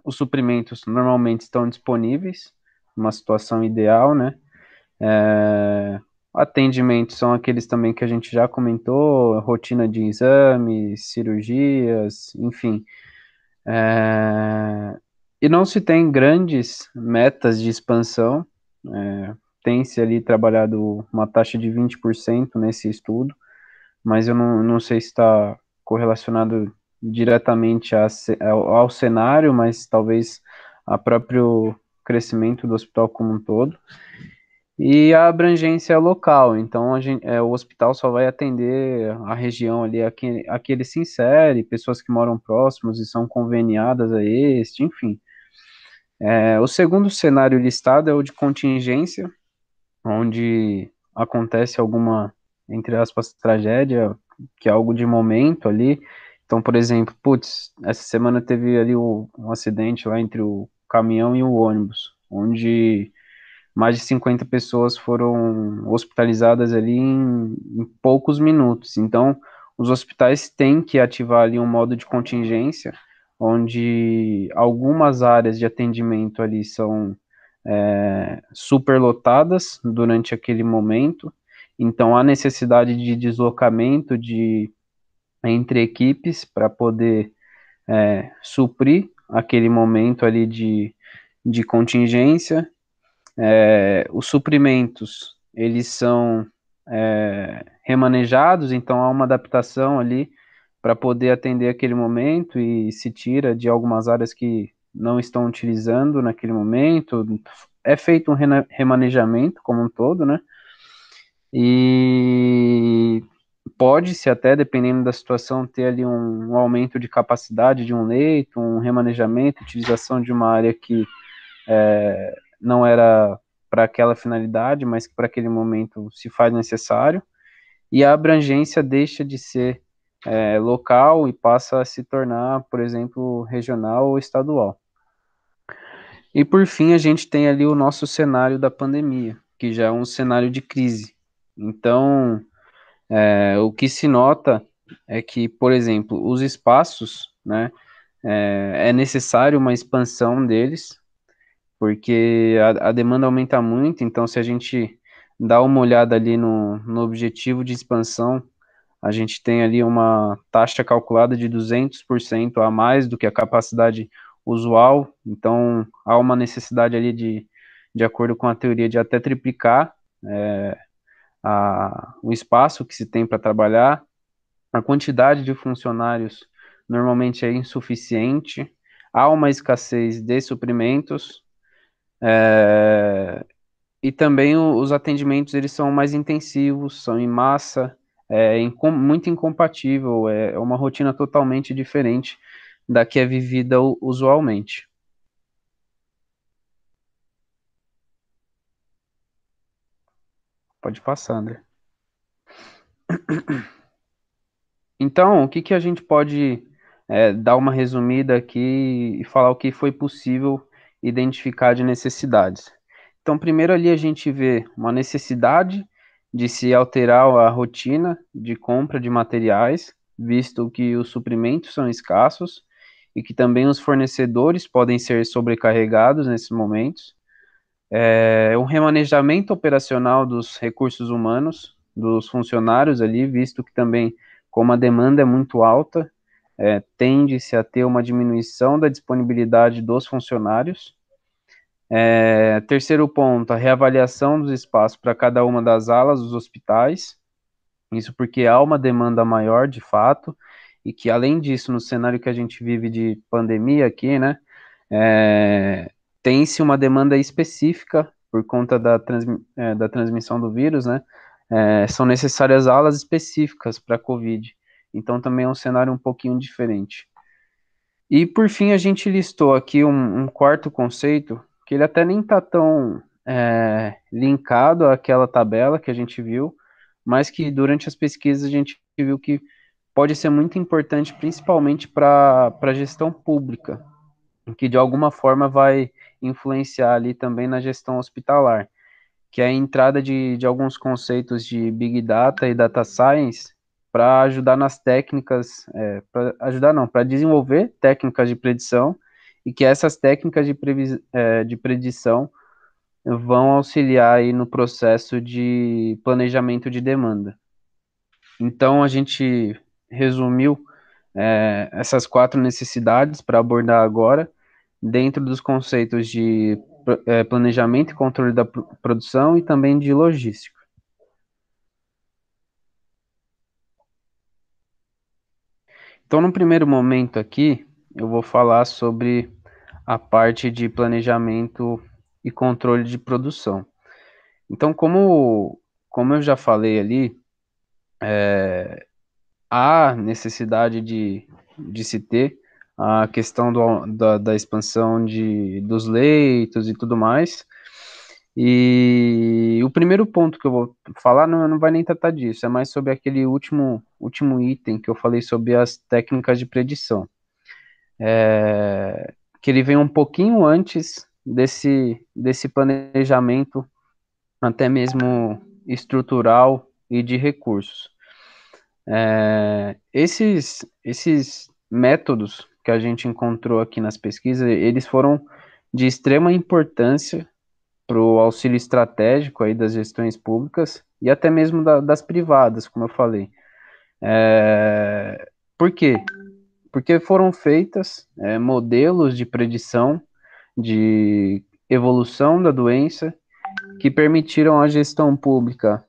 Os suprimentos normalmente estão disponíveis, uma situação ideal, né? Atendimentos são aqueles também que a gente já comentou, rotina de exames, cirurgias, enfim. E não se tem grandes metas de expansão, tem-se ali trabalhado uma taxa de 20% nesse estudo, mas eu não sei se está correlacionado diretamente ao cenário, mas talvez ao próprio crescimento do hospital como um todo. E a abrangência local, então o hospital só vai atender a região ali a que ele se insere, pessoas que moram próximos e são conveniadas a este, enfim. O segundo cenário listado é o de contingência, onde acontece alguma, entre aspas, tragédia, que é algo de momento ali. Então, por exemplo, essa semana teve ali um acidente lá entre o caminhão e o ônibus, onde mais de 50 pessoas foram hospitalizadas ali em poucos minutos. Então, os hospitais têm que ativar ali um modo de contingência, onde algumas áreas de atendimento ali são superlotadas durante aquele momento, então há necessidade de deslocamento de entre equipes para poder suprir aquele momento ali de contingência. Os suprimentos, eles são remanejados, então há uma adaptação ali para poder atender aquele momento e se tira de algumas áreas que não estão utilizando naquele momento. É feito um remanejamento como um todo, né? E pode-se até, dependendo da situação, ter ali um aumento de capacidade de um leito, um remanejamento, utilização de uma área que não era para aquela finalidade, mas que para aquele momento se faz necessário, e a abrangência deixa de ser local e passa a se tornar, por exemplo, regional ou estadual. E por fim, a gente tem ali o nosso cenário da pandemia, que já é um cenário de crise. Então, o que se nota é que, por exemplo, os espaços, né, é necessário uma expansão deles, porque a demanda aumenta muito, então se a gente dá uma olhada ali no objetivo de expansão, a gente tem ali uma taxa calculada de 200% a mais do que a capacidade usual, então há uma necessidade ali de acordo com a teoria, de até triplicar o espaço que se tem para trabalhar. A quantidade de funcionários normalmente é insuficiente, há uma escassez de suprimentos, e também os atendimentos eles são mais intensivos, são em massa, muito incompatível, é uma rotina totalmente diferente da que é vivida usualmente. Pode passar, André. Então, o que a gente pode dar uma resumida aqui e falar o que foi possível identificar de necessidades? Então, primeiro ali a gente vê uma necessidade de se alterar a rotina de compra de materiais, visto que os suprimentos são escassos e que também os fornecedores podem ser sobrecarregados nesses momentos. Um remanejamento operacional dos recursos humanos, dos funcionários ali, visto que também, como a demanda é muito alta, tende-se a ter uma diminuição da disponibilidade dos funcionários. Terceiro ponto, a reavaliação dos espaços para cada uma das alas dos hospitais, isso porque há uma demanda maior, de fato, e que, além disso, no cenário que a gente vive de pandemia aqui, né, tem-se uma demanda específica por conta da transmissão do vírus, né, são necessárias alas específicas para a Covid, então também é um cenário um pouquinho diferente. E, por fim, a gente listou aqui um quarto conceito, que ele até nem está tão linkado àquela tabela que a gente viu, mas que durante as pesquisas a gente viu que pode ser muito importante, principalmente para a gestão pública, que de alguma forma vai influenciar ali também na gestão hospitalar, que é a entrada de alguns conceitos de Big Data e Data Science para ajudar nas técnicas, para desenvolver técnicas de predição, e que essas técnicas de predição vão auxiliar aí no processo de planejamento de demanda. Então, a gente resumiu essas 4 necessidades para abordar agora, dentro dos conceitos de planejamento e controle da produção e também de logística. Então, no primeiro momento aqui, eu vou falar sobre a parte de planejamento e controle de produção. Então, como eu já falei ali, há necessidade de se ter a questão da expansão dos leitos e tudo mais. E o primeiro ponto que eu vou falar não vai nem tratar disso, é mais sobre aquele último item que eu falei sobre as técnicas de predição. Que ele vem um pouquinho antes desse planejamento, até mesmo estrutural e de recursos. Esses métodos que a gente encontrou aqui nas pesquisas, eles foram de extrema importância para o auxílio estratégico aí das gestões públicas e até mesmo das privadas, como eu falei. Por quê? Porque foram feitas modelos de predição de evolução da doença que permitiram à gestão pública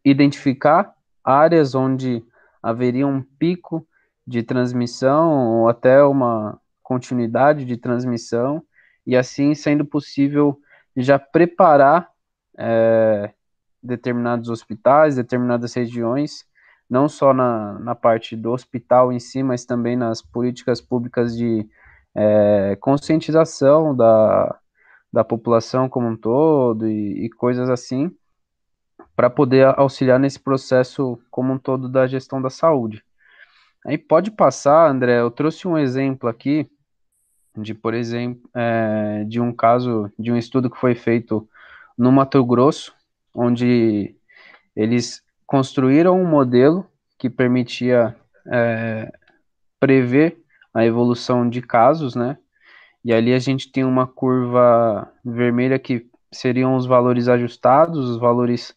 identificar áreas onde haveria um pico de transmissão ou até uma continuidade de transmissão, e assim, sendo possível, já preparar determinados hospitais, determinadas regiões, não só na parte do hospital em si, mas também nas políticas públicas de conscientização da população como um todo e coisas assim, para poder auxiliar nesse processo como um todo da gestão da saúde. Aí pode passar, André, eu trouxe um exemplo aqui de, por exemplo, de um caso, de um estudo que foi feito no Mato Grosso, onde eles construíram um modelo que permitia prever a evolução de casos, né? E ali a gente tem uma curva vermelha que seriam os valores ajustados, os valores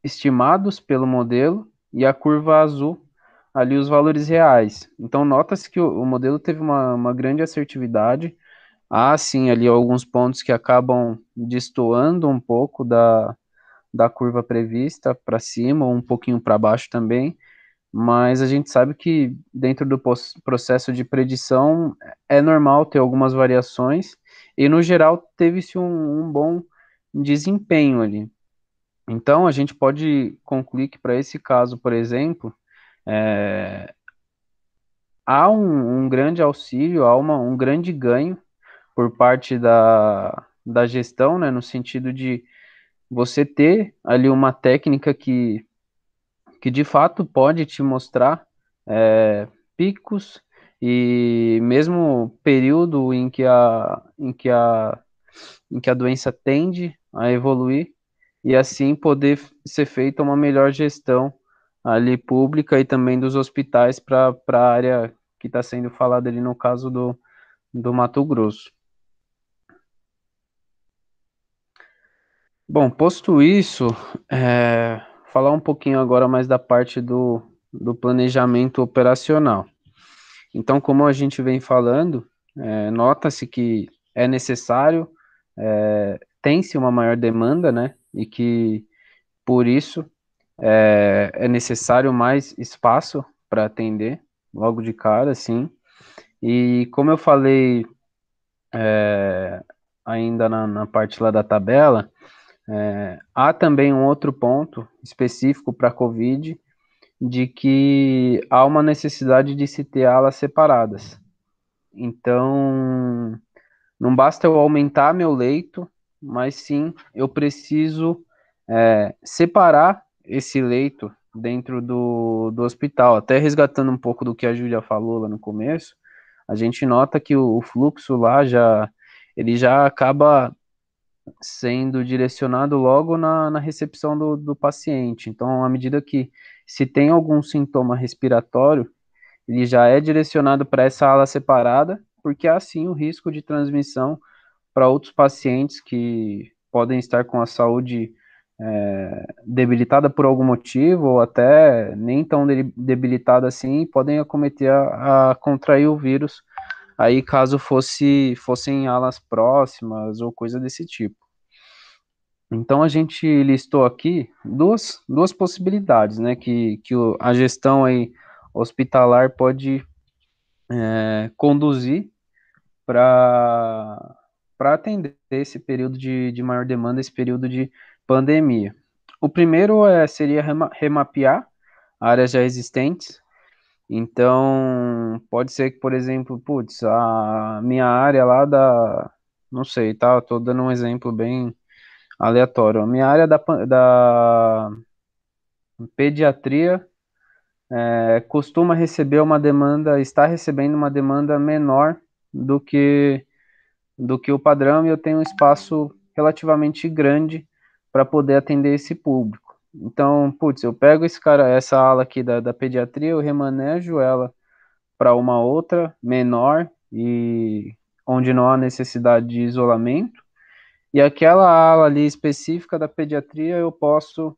estimados pelo modelo, e a curva azul, ali os valores reais. Então, nota-se que o modelo teve uma grande assertividade. Há, sim, ali alguns pontos que acabam destoando um pouco da curva prevista para cima, ou um pouquinho para baixo também, mas a gente sabe que dentro do processo de predição é normal ter algumas variações, e no geral teve-se um bom desempenho ali. Então, a gente pode concluir que para esse caso, por exemplo, há um grande auxílio, há um grande ganho por parte da gestão, né, no sentido de você ter ali uma técnica que de fato pode te mostrar picos e mesmo período em que a doença tende a evoluir, e assim poder ser feita uma melhor gestão ali pública e também dos hospitais para a área que está sendo falada ali no caso do Mato Grosso. Bom, posto isso, falar um pouquinho agora mais da parte do planejamento operacional. Então, como a gente vem falando, nota-se que é necessário, tem-se uma maior demanda, né, e que, por isso, é necessário mais espaço para atender, logo de cara, sim. E como eu falei ainda na parte lá da tabela, há também um outro ponto específico para a COVID, de que há uma necessidade de se ter alas separadas. Então, não basta eu aumentar meu leito, mas sim eu preciso separar esse leito dentro do hospital. Até resgatando um pouco do que a Júlia falou lá no começo, a gente nota que o fluxo lá ele já acaba sendo direcionado logo na recepção do paciente. Então, à medida que se tem algum sintoma respiratório, ele já é direcionado para essa ala separada, porque há sim o risco de transmissão para outros pacientes que podem estar com a saúde debilitada por algum motivo, ou até nem tão debilitada assim, podem acometer a contrair o vírus, aí caso fossem alas próximas ou coisa desse tipo. Então a gente listou aqui duas possibilidades, né, que a gestão aí hospitalar pode conduzir para atender esse período de maior demanda, esse período de pandemia. O primeiro seria remapear áreas já existentes. Então, pode ser que, por exemplo, putz, a minha área lá não sei, tá? Tô dando um exemplo bem aleatório. A minha área da pediatria costuma receber está recebendo uma demanda menor do que o padrão, e eu tenho um espaço relativamente grande para poder atender esse público. Então, putz, eu pego essa ala aqui da pediatria, eu remanejo ela para uma outra menor e onde não há necessidade de isolamento, e aquela ala ali específica da pediatria eu posso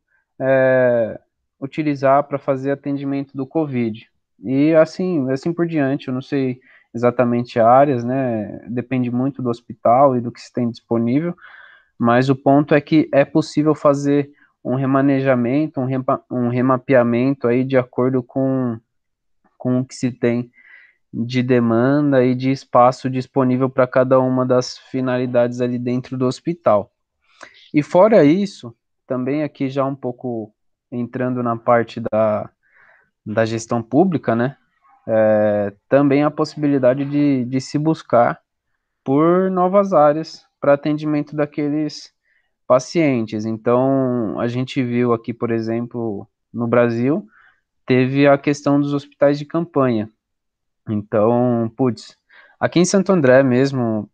utilizar para fazer atendimento do Covid. E assim por diante, eu não sei exatamente áreas, né? Depende muito do hospital e do que se tem disponível, mas o ponto é que é possível fazer um remanejamento, um remapeamento aí de acordo com o que se tem de demanda e de espaço disponível para cada uma das finalidades ali dentro do hospital. E fora isso, também aqui já um pouco entrando na parte da gestão pública, né? Também a possibilidade de se buscar por novas áreas para atendimento daqueles pacientes. Então, a gente viu aqui, por exemplo, no Brasil, teve a questão dos hospitais de campanha. Então, putz, aqui em Santo André mesmo,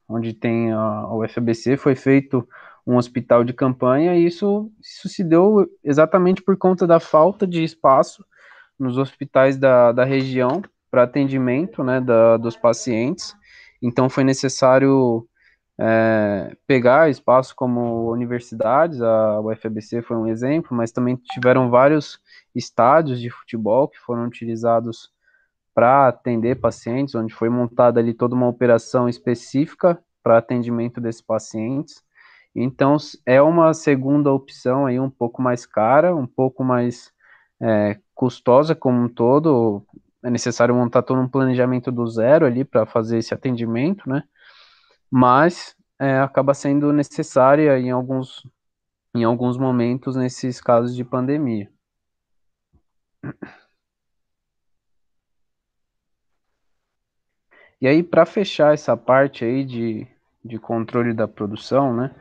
onde tem a UFABC, foi feito um hospital de campanha e isso se deu exatamente por conta da falta de espaço nos hospitais da região para atendimento, né, dos pacientes. Então, foi necessário pegar espaço como universidades, a UFABC foi um exemplo, mas também tiveram vários estádios de futebol que foram utilizados para atender pacientes, onde foi montada ali toda uma operação específica para atendimento desses pacientes. Então, é uma segunda opção aí um pouco mais cara, um pouco mais custosa como um todo. É necessário montar todo um planejamento do zero ali para fazer esse atendimento, né? Mas acaba sendo necessária em alguns momentos nesses casos de pandemia. E aí, para fechar essa parte aí de controle da produção, né,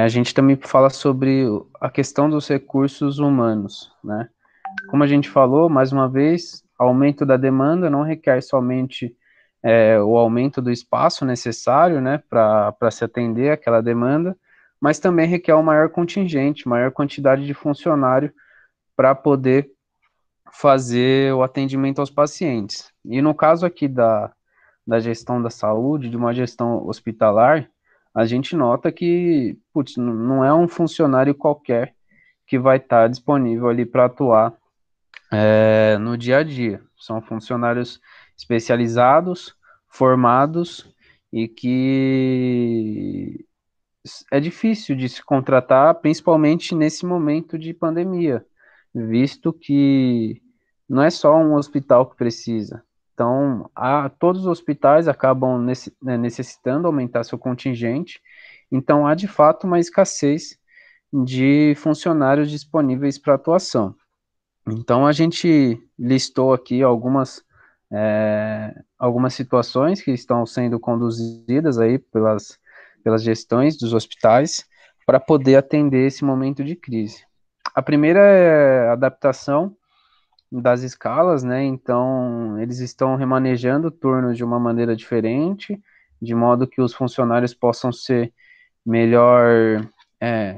a gente também fala sobre a questão dos recursos humanos, né? Como a gente falou, mais uma vez, aumento da demanda não requer somente o aumento do espaço necessário, né, para se atender aquela demanda, mas também requer um maior contingente, maior quantidade de funcionário para poder fazer o atendimento aos pacientes. E no caso aqui da gestão da saúde, de uma gestão hospitalar, a gente nota que, putz, não é um funcionário qualquer que vai estar disponível ali para atuar no dia a dia. São funcionários especializados, formados e que é difícil de se contratar, principalmente nesse momento de pandemia, visto que não é só um hospital que precisa. Então, todos os hospitais acabam necessitando aumentar seu contingente, então há de fato uma escassez de funcionários disponíveis para atuação. Então, a gente listou aqui algumas situações que estão sendo conduzidas aí pelas gestões dos hospitais para poder atender esse momento de crise. A primeira é a adaptação das escalas, né? Então, eles estão remanejando turnos de uma maneira diferente, de modo que os funcionários possam ser melhor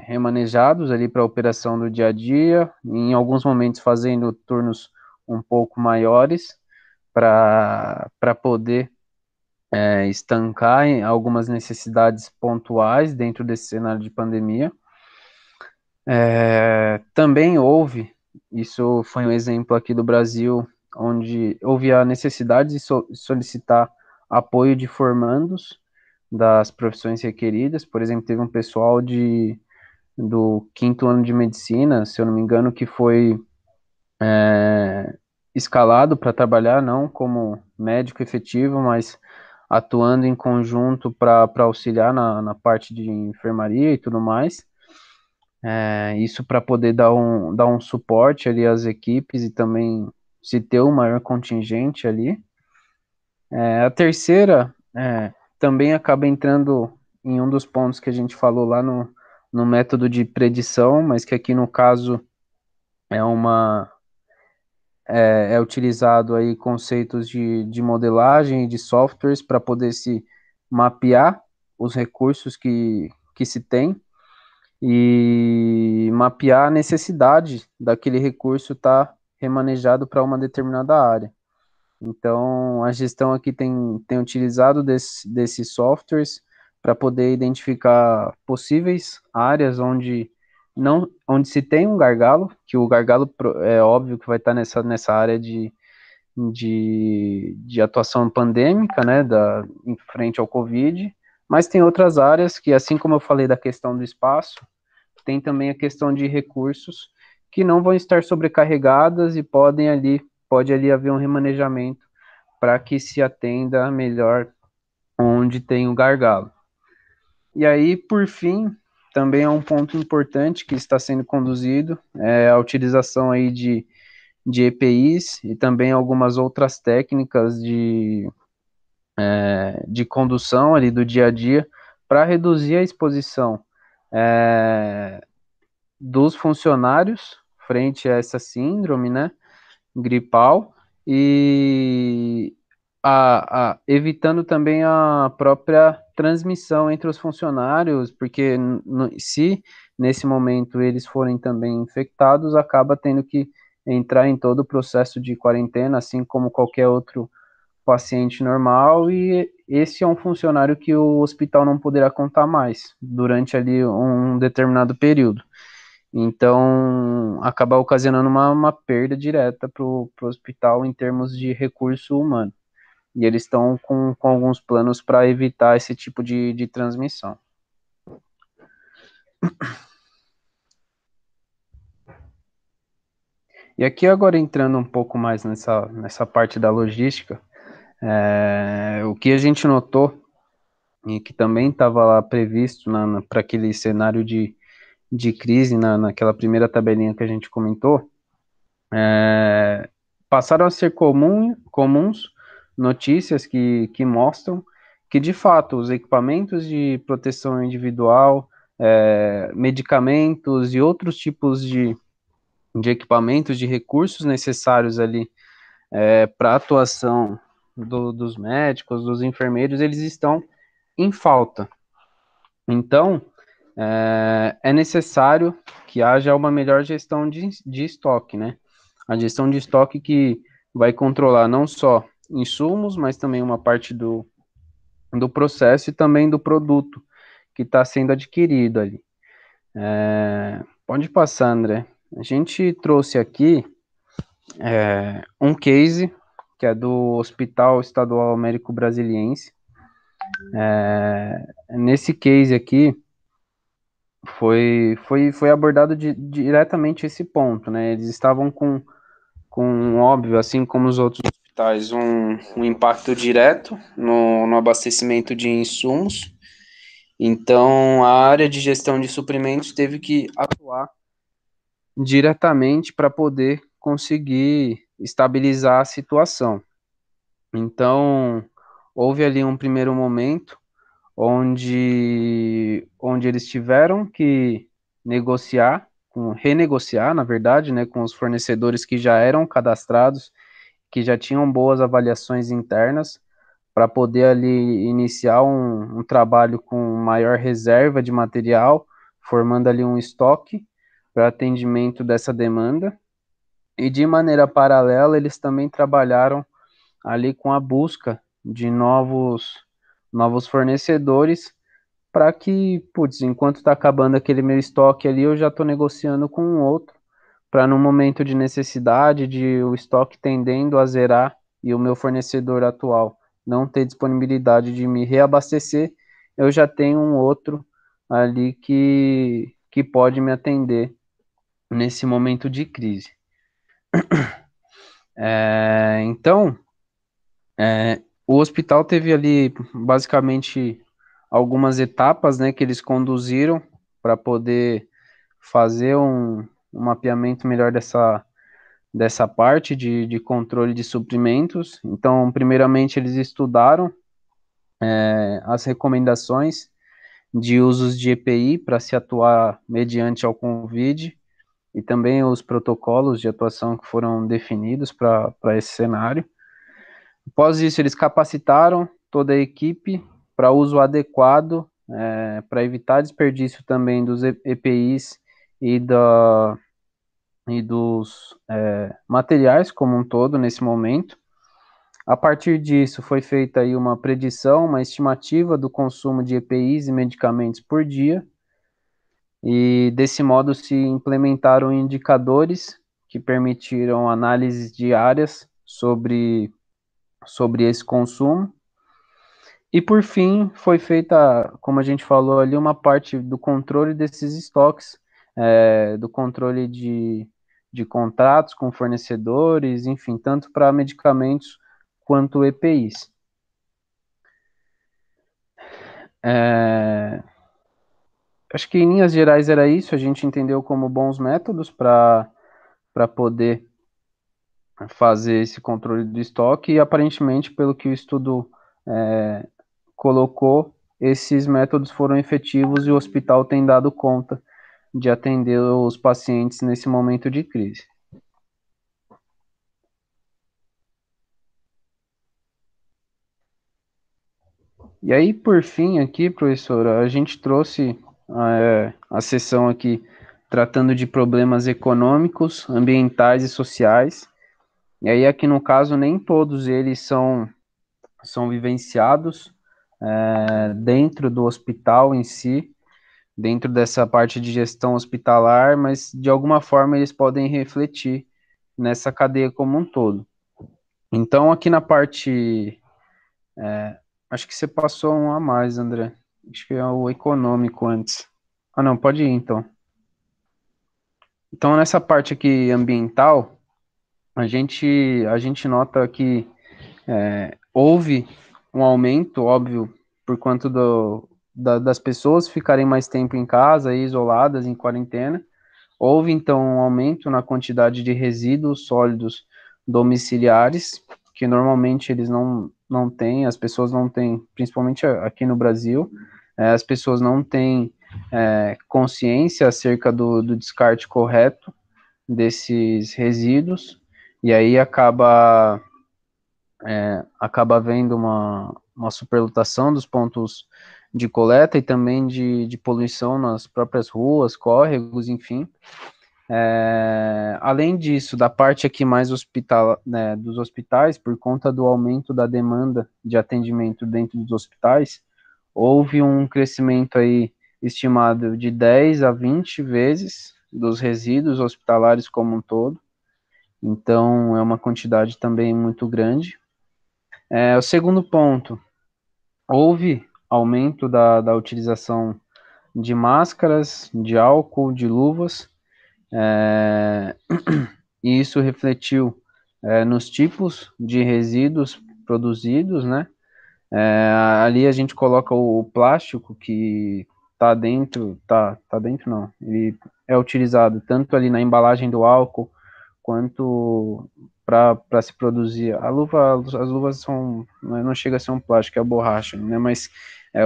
remanejados ali para a operação do dia a dia, em alguns momentos fazendo turnos um pouco maiores para poder estancar em algumas necessidades pontuais dentro desse cenário de pandemia. Também houve, isso foi um exemplo aqui do Brasil, onde houve a necessidade de solicitar apoio de formandos das profissões requeridas. Por exemplo, teve um pessoal do 5º ano de medicina, se eu não me engano, que foi escalado para trabalhar não como médico efetivo, mas atuando em conjunto para auxiliar na parte de enfermaria e tudo mais. Isso para poder dar um suporte ali às equipes e também se ter um maior contingente ali. A terceira também acaba entrando em um dos pontos que a gente falou lá no método de predição, mas que aqui no caso é utilizado aí conceitos de modelagem e de softwares para poder se mapear os recursos que se tem e mapear a necessidade daquele recurso estar remanejado para uma determinada área. Então, a gestão aqui tem utilizado desses softwares para poder identificar possíveis áreas onde não, onde se tem um gargalo, que o gargalo é óbvio que vai estar nessa área de atuação pandêmica, né, em frente ao Covid, mas tem outras áreas que, assim como eu falei da questão do espaço, tem também a questão de recursos que não vão estar sobrecarregadas e pode ali haver um remanejamento para que se atenda melhor onde tem o gargalo. E aí, por fim, também é um ponto importante que está sendo conduzido, é a utilização aí de EPIs e também algumas outras técnicas de condução ali do dia a dia para reduzir a exposição dos funcionários frente a essa síndrome, né, gripal, e evitando também a própria transmissão entre os funcionários, porque se nesse momento eles forem também infectados, acaba tendo que entrar em todo o processo de quarentena, assim como qualquer outro paciente normal, e esse é um funcionário que o hospital não poderá contar mais durante ali um determinado período. Então, acaba ocasionando uma perda direta para o hospital em termos de recurso humano. E eles estão com alguns planos para evitar esse tipo de transmissão. E aqui agora entrando um pouco mais nessa parte da logística, o que a gente notou, e que também estava lá previsto para aquele cenário de crise, naquela primeira tabelinha que a gente comentou, passaram a ser comuns notícias que mostram que, de fato, os equipamentos de proteção individual, medicamentos e outros tipos de equipamentos, de recursos necessários ali para a atuação dos médicos, dos enfermeiros, eles estão em falta. Então, é necessário que haja uma melhor gestão de estoque, né? A gestão de estoque que vai controlar não só insumos, mas também uma parte do processo e também do produto que está sendo adquirido ali. Pode passar, André. A gente trouxe aqui um case que é do Hospital Estadual Américo Brasiliense. Nesse case aqui, foi abordado diretamente esse ponto, né? Eles estavam com óbvio, assim como os outros hospitais, um impacto direto no abastecimento de insumos. Então, a área de gestão de suprimentos teve que atuar diretamente para poder conseguir estabilizar a situação. Então, houve ali um primeiro momento onde eles tiveram que renegociar, na verdade, né, com os fornecedores que já eram cadastrados, que já tinham boas avaliações internas, para poder ali iniciar um trabalho com maior reserva de material, formando ali um estoque para atendimento dessa demanda. E de maneira paralela, eles também trabalharam ali com a busca de novos fornecedores para que, enquanto está acabando aquele meu estoque ali, eu já estou negociando com um outro, para no momento de necessidade, de o estoque tendendo a zerar e o meu fornecedor atual não ter disponibilidade de me reabastecer, eu já tenho um outro ali que pode me atender nesse momento de crise. Então, o hospital teve ali basicamente algumas etapas, né, que eles conduziram para poder fazer um mapeamento melhor dessa parte de controle de suprimentos. Então, primeiramente, eles estudaram as recomendações de usos de EPI para se atuar mediante ao Covid e também os protocolos de atuação que foram definidos para esse cenário. Após isso, eles capacitaram toda a equipe para uso adequado, para evitar desperdício também dos EPIs e dos materiais como um todo nesse momento. A partir disso, foi feita aí uma predição, uma estimativa do consumo de EPIs e medicamentos por dia, e desse modo se implementaram indicadores que permitiram análises diárias sobre esse consumo. E por fim, foi feita, como a gente falou ali, uma parte do controle desses estoques, do controle de contratos com fornecedores, enfim, tanto para medicamentos quanto EPIs. Acho que em linhas gerais era isso, a gente entendeu como bons métodos para poder fazer esse controle do estoque e aparentemente, pelo que o estudo colocou, esses métodos foram efetivos e o hospital tem dado conta de atender os pacientes nesse momento de crise. E aí, por fim, aqui, professora, a gente trouxe a sessão aqui tratando de problemas econômicos, ambientais e sociais. E aí, aqui no caso, nem todos eles são vivenciados dentro do hospital em si, dentro dessa parte de gestão hospitalar, mas de alguma forma eles podem refletir nessa cadeia como um todo. Então, aqui na parte. Acho que você passou um a mais, André. Acho que é o econômico antes. Ah, não, pode ir então. Então, nessa parte aqui ambiental, a gente nota que houve um aumento, óbvio, por conta das pessoas ficarem mais tempo em casa, isoladas, em quarentena. Houve, então, um aumento na quantidade de resíduos sólidos domiciliares, que normalmente eles não têm, as pessoas não têm, principalmente aqui no Brasil, as pessoas não têm consciência acerca do descarte correto desses resíduos, e aí acaba havendo uma superlotação dos pontos de coleta e também de poluição nas próprias ruas, córregos, enfim. Além disso, da parte aqui mais dos hospitais, por conta do aumento da demanda de atendimento dentro dos hospitais, houve um crescimento aí estimado de 10 a 20 vezes dos resíduos hospitalares como um todo. Então, é uma quantidade também muito grande. O segundo ponto, houve aumento da utilização de máscaras, de álcool, de luvas, e isso refletiu nos tipos de resíduos produzidos, né? Ali a gente coloca o plástico que tá dentro não, ele é utilizado tanto ali na embalagem do álcool quanto para se produzir. As luvas são, não chega a ser um plástico, é a borracha, né? Mas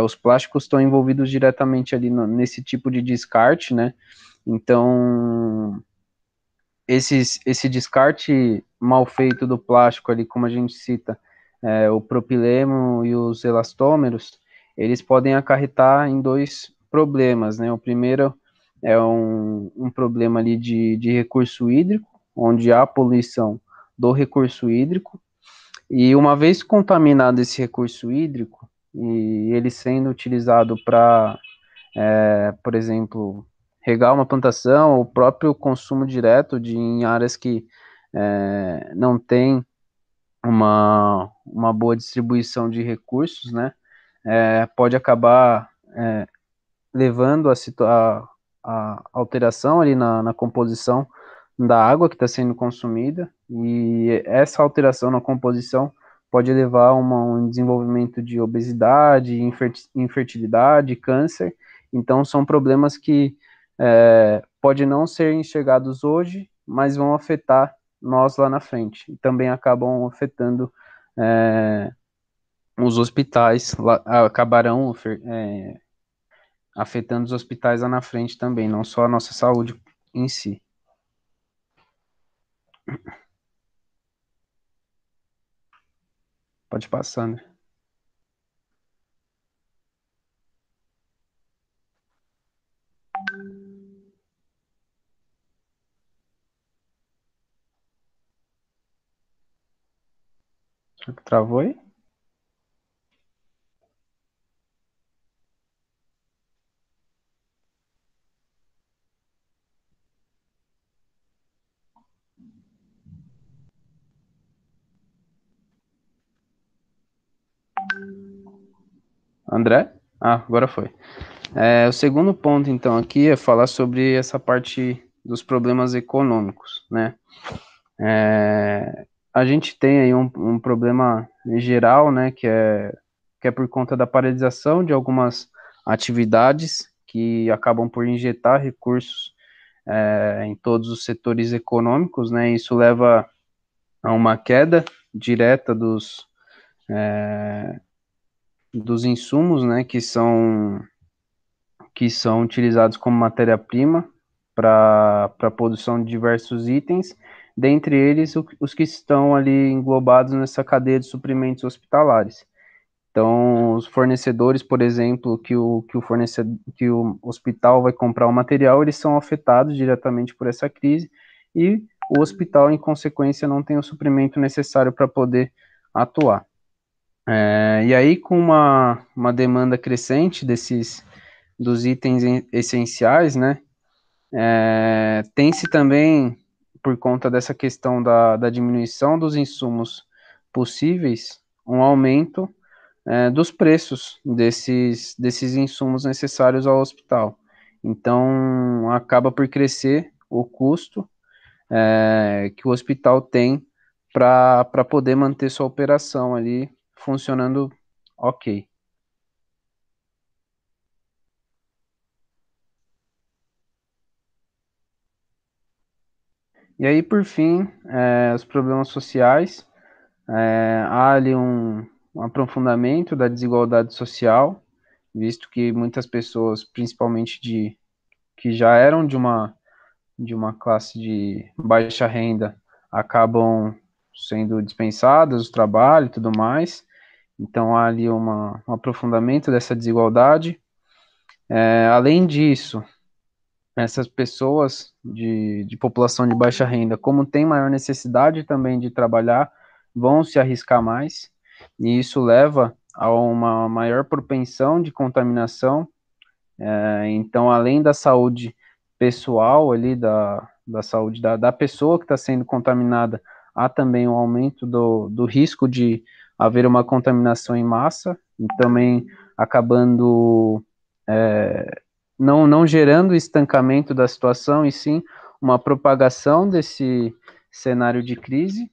os plásticos estão envolvidos diretamente ali nesse tipo de descarte, né? Então, esse descarte mal feito do plástico ali, como a gente cita, o propileno e os elastômeros, eles podem acarretar em dois problemas, né? O primeiro é um problema ali de recurso hídrico, onde há poluição do recurso hídrico, e uma vez contaminado esse recurso hídrico, e ele sendo utilizado para, por exemplo, regar uma plantação, o próprio consumo direto em áreas que não tem uma boa distribuição de recursos, né, pode acabar levando a alteração ali na composição da água que está sendo consumida, e essa alteração na composição pode levar a um desenvolvimento de obesidade, infertilidade, câncer. Então, são problemas que pode não ser enxergados hoje, mas vão afetar nós lá na frente. E também acabam afetando os hospitais, acabarão afetando os hospitais lá na frente também, não só a nossa saúde em si. Pode passar, né? Travou aí? André? Ah, agora foi. O segundo ponto, então, aqui é falar sobre essa parte dos problemas econômicos, né? A gente tem aí um problema geral, né, que é por conta da paralisação de algumas atividades que acabam por injetar recursos em todos os setores econômicos, né? Isso leva a uma queda direta dos insumos, né, que são utilizados como matéria-prima para a produção de diversos itens, dentre eles os que estão ali englobados nessa cadeia de suprimentos hospitalares. Então, os fornecedores, por exemplo, que o hospital vai comprar o material, eles são afetados diretamente por essa crise e o hospital, em consequência, não tem o suprimento necessário para poder atuar. E aí, com uma demanda crescente dos itens essenciais, né, tem-se também, por conta dessa questão da diminuição dos insumos possíveis, um aumento dos preços desses insumos necessários ao hospital. Então, acaba por crescer o custo que o hospital tem para poder manter sua operação ali funcionando ok. E aí, por fim, os problemas sociais. Há ali um aprofundamento da desigualdade social, visto que muitas pessoas, principalmente que já eram de uma classe de baixa renda, acabam sendo dispensadas do trabalho e tudo mais. Então, há ali um aprofundamento dessa desigualdade. Além disso, essas pessoas de população de baixa renda, como tem maior necessidade também de trabalhar, vão se arriscar mais, e isso leva a uma maior propensão de contaminação. Então, além da saúde pessoal ali, da saúde da pessoa que está sendo contaminada, há também um aumento do risco de haver uma contaminação em massa, e também acabando não gerando estancamento da situação, e sim uma propagação desse cenário de crise.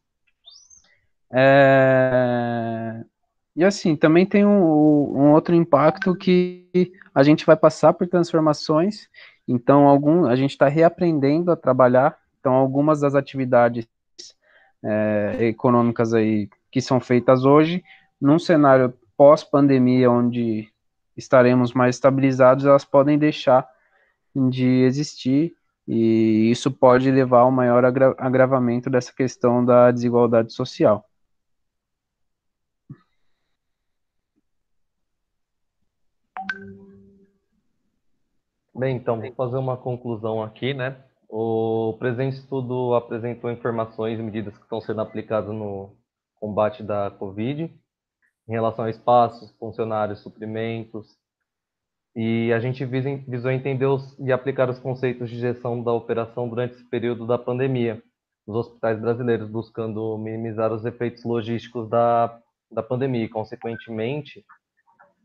E assim, também tem um outro impacto que a gente vai passar por transformações, então a gente está reaprendendo a trabalhar, então algumas das atividades econômicas aí que são feitas hoje, num cenário pós-pandemia, onde estaremos mais estabilizados, elas podem deixar de existir, e isso pode levar ao maior agravamento dessa questão da desigualdade social. Bem, então, vou fazer uma conclusão aqui, né? O presente estudo apresentou informações e medidas que estão sendo aplicadas no combate da Covid, em relação a espaços, funcionários, suprimentos, e a gente visou entender e aplicar os conceitos de gestão da operação durante esse período da pandemia, nos hospitais brasileiros, buscando minimizar os efeitos logísticos da pandemia e, consequentemente,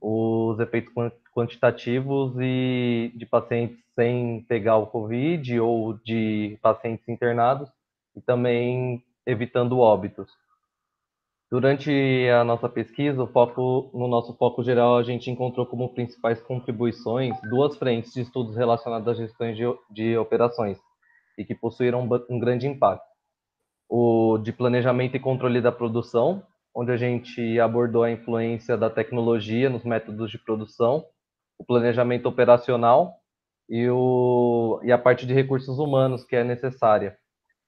os efeitos quantitativos e de pacientes sem pegar o Covid ou de pacientes internados, e também evitando óbitos. Durante a nossa pesquisa, no nosso foco geral, a gente encontrou como principais contribuições duas frentes de estudos relacionados às gestões de operações e que possuíram um grande impacto. O de planejamento e controle da produção, onde a gente abordou a influência da tecnologia nos métodos de produção, o planejamento operacional e a parte de recursos humanos que é necessária.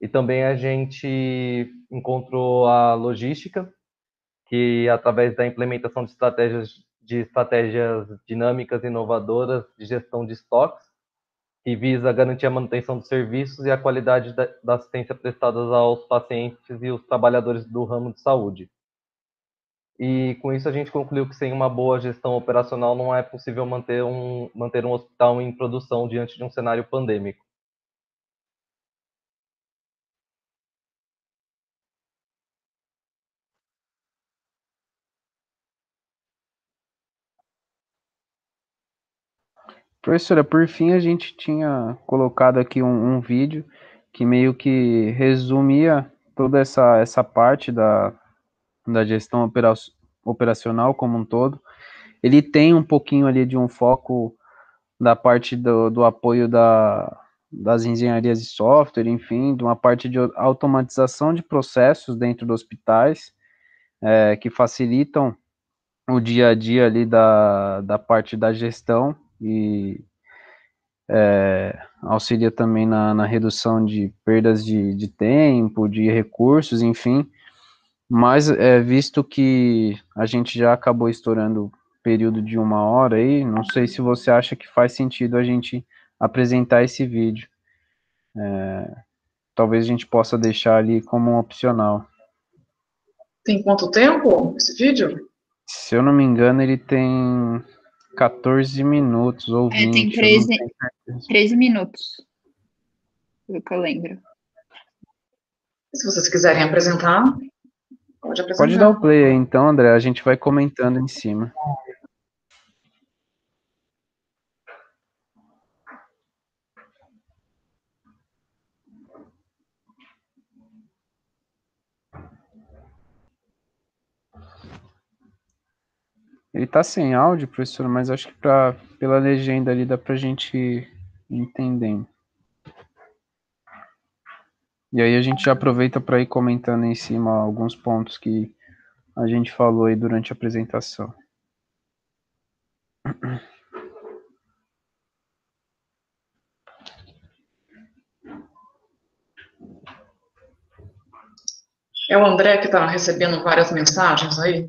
E também a gente encontrou a logística, que através da implementação de estratégias dinâmicas e inovadoras de gestão de estoques, que visa garantir a manutenção dos serviços e a qualidade da assistência prestada aos pacientes e os trabalhadores do ramo de saúde. E com isso a gente concluiu que sem uma boa gestão operacional não é possível manter um hospital em produção diante de um cenário pandêmico. Professora, por fim, a gente tinha colocado aqui um vídeo que meio que resumia toda essa parte da gestão operacional como um todo. Ele tem um pouquinho ali de um foco da parte do apoio das engenharias de software, enfim, de uma parte de automatização de processos dentro dos hospitais, que facilitam o dia a dia ali da parte da gestão e auxilia também na redução de perdas de tempo, de recursos, enfim. Mas visto que a gente já acabou estourando o período de 1 hora aí, não sei se você acha que faz sentido a gente apresentar esse vídeo. Talvez a gente possa deixar ali como um opcional. Tem quanto tempo esse vídeo? Se eu não me engano, ele tem 14 minutos ou 20. Tem 13 minutos, pelo que eu lembro. Se vocês quiserem apresentar, pode apresentar. Pode dar o play aí então, André, a gente vai comentando em cima. Ele tá sem áudio, professor, mas acho que pela legenda ali dá pra gente ir entendendo. E aí a gente já aproveita para ir comentando em cima alguns pontos que a gente falou aí durante a apresentação. É o André que está recebendo várias mensagens aí?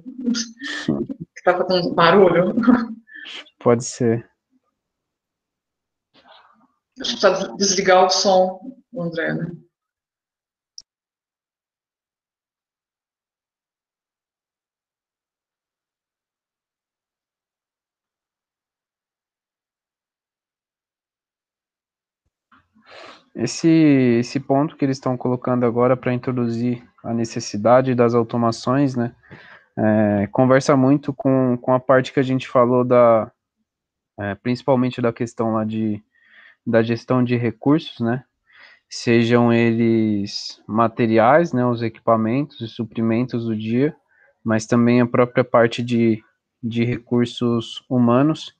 Que está fazendo barulho? Pode ser. Acho que precisa desligar o som do André, né? Esse ponto que eles estão colocando agora para introduzir a necessidade das automações, né, conversa muito com a parte que a gente falou principalmente da questão lá da gestão de recursos, né, sejam eles materiais, né, os equipamentos e suprimentos do dia, mas também a própria parte de recursos humanos.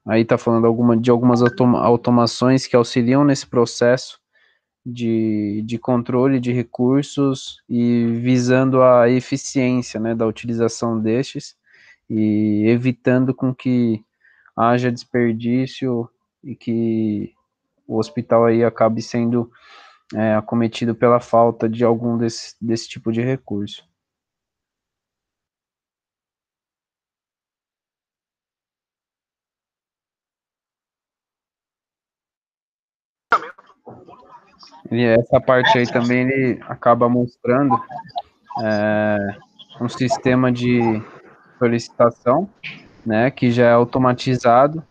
Aí está falando de algumas automações que auxiliam nesse processo de controle de recursos e visando a eficiência, né, da utilização destes e evitando com que haja desperdício e que o hospital aí acabe sendo acometido pela falta de algum desse tipo de recurso. E essa parte aí também ele acaba mostrando um sistema de solicitação, né, que já é automatizado.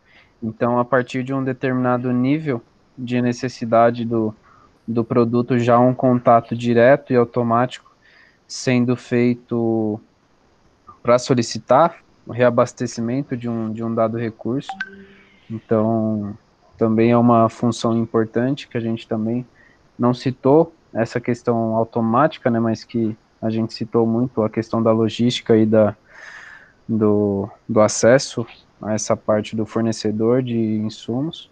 Então, a partir de um determinado nível de necessidade do produto, já um contato direto e automático sendo feito para solicitar o reabastecimento de um dado recurso. Então, também é uma função importante que a gente também não citou essa questão automática, né, mas que a gente citou muito a questão da logística e do acesso a essa parte do fornecedor de insumos.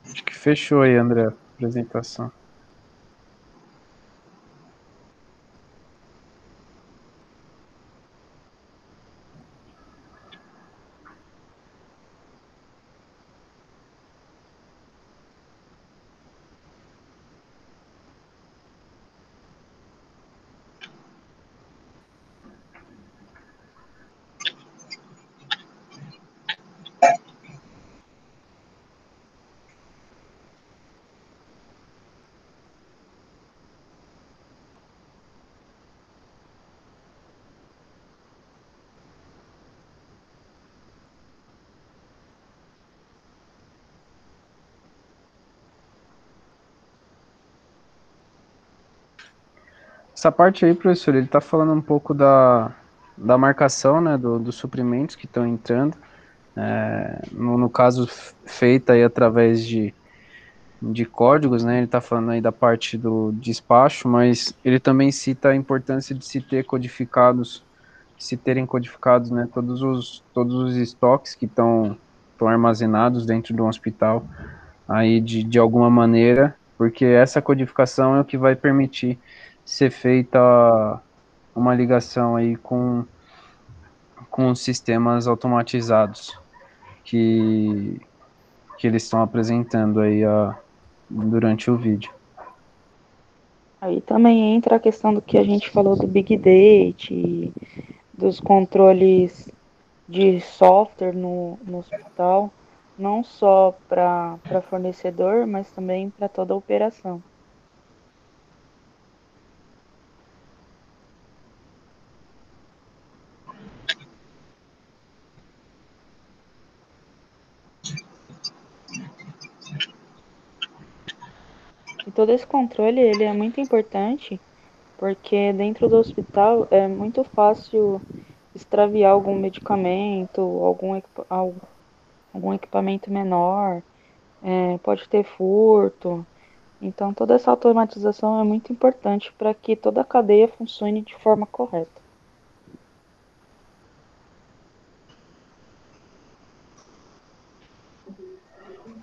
Acho que fechou aí, André, a apresentação. Essa parte aí, professor, ele está falando um pouco da marcação, né, dos suprimentos que estão entrando, no caso feita aí através de códigos, né, ele está falando aí da parte do despacho, mas ele também cita a importância de se terem codificados, né, todos os estoques que estão armazenados dentro do hospital, aí de alguma maneira, porque essa codificação é o que vai permitir ser feita uma ligação aí com os sistemas automatizados que, que eles estão apresentando aí durante o vídeo. Aí também entra a questão do que a gente falou do Big Data, dos controles de software no hospital, não só para fornecedor, mas também para toda a operação. E todo esse controle, ele é muito importante, porque dentro do hospital é muito fácil extraviar algum medicamento, algum equipamento menor, pode ter furto. Então, toda essa automatização é muito importante para que toda a cadeia funcione de forma correta.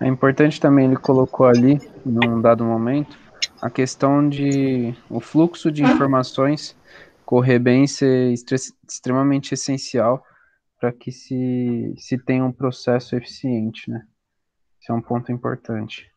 É importante também, ele colocou ali, num dado momento, a questão de o fluxo de informações correr bem ser extremamente essencial para que se tenha um processo eficiente, né? Isso é um ponto importante.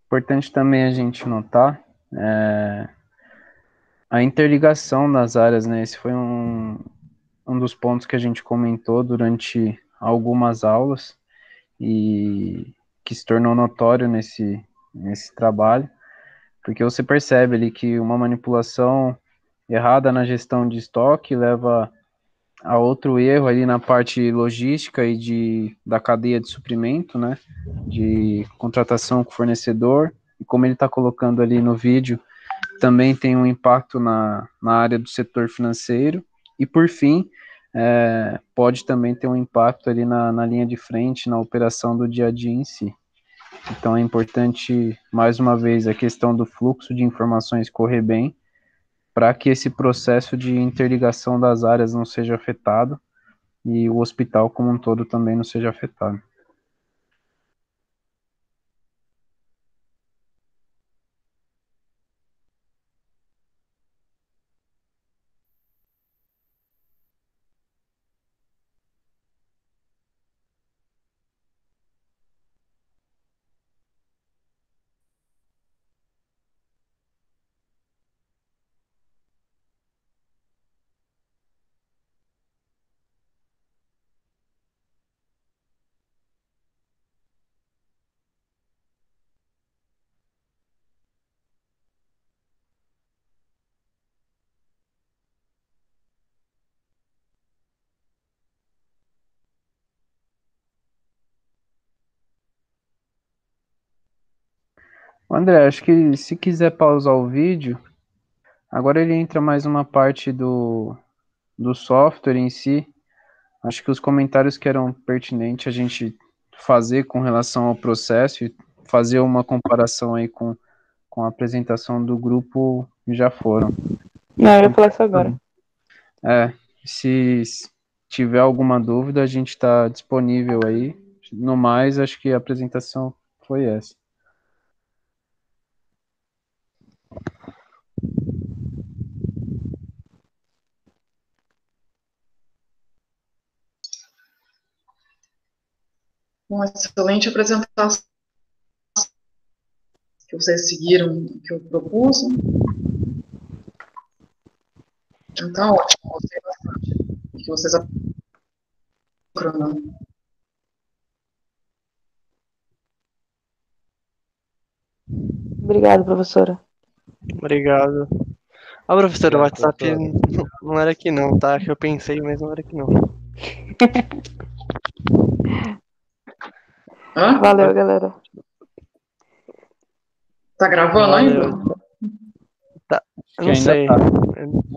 Importante também a gente notar a interligação das áreas, né? Esse foi um dos pontos que a gente comentou durante algumas aulas e que se tornou notório nesse trabalho, porque você percebe ali que uma manipulação errada na gestão de estoque leva a outro erro ali na parte logística e da cadeia de suprimento, né? De contratação com o fornecedor, e como ele está colocando ali no vídeo, também tem um impacto na área do setor financeiro, e por fim, pode também ter um impacto ali na linha de frente, na operação do dia a dia em si. Então é importante, mais uma vez, a questão do fluxo de informações correr bem, para que esse processo de interligação das áreas não seja afetado e o hospital como um todo também não seja afetado. André, acho que se quiser pausar o vídeo, agora ele entra mais uma parte do software em si. Acho que os comentários que eram pertinentes a gente fazer com relação ao processo e fazer uma comparação aí com a apresentação do grupo já foram. Não, eu ia falar isso agora. Se tiver alguma dúvida, a gente está disponível aí. No mais, acho que a apresentação foi essa. Uma excelente apresentação que vocês seguiram, que eu propus. Então, ótimo, gostei bastante. Que vocês aprenderam. Obrigada, professora. Obrigado. Ah, professora, o Obrigado, WhatsApp professora. não era aqui não, tá? Eu pensei, mas não era aqui não. Hã? Valeu, galera. Tá gravando ainda? Valeu. Tá, eu Que não ainda sei. tá.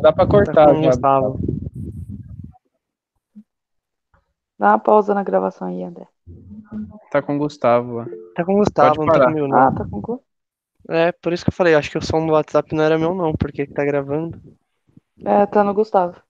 Dá pra Tá cortar com o já. Gustavo. Dá uma pausa na gravação aí, André. Tá com o Gustavo lá. Tá com o Gustavo, Pode não tá parar. comigo Ah, não. tá com cu? É, por isso que eu falei, acho que o som do WhatsApp não era meu não, porque tá gravando. É, tá no Gustavo.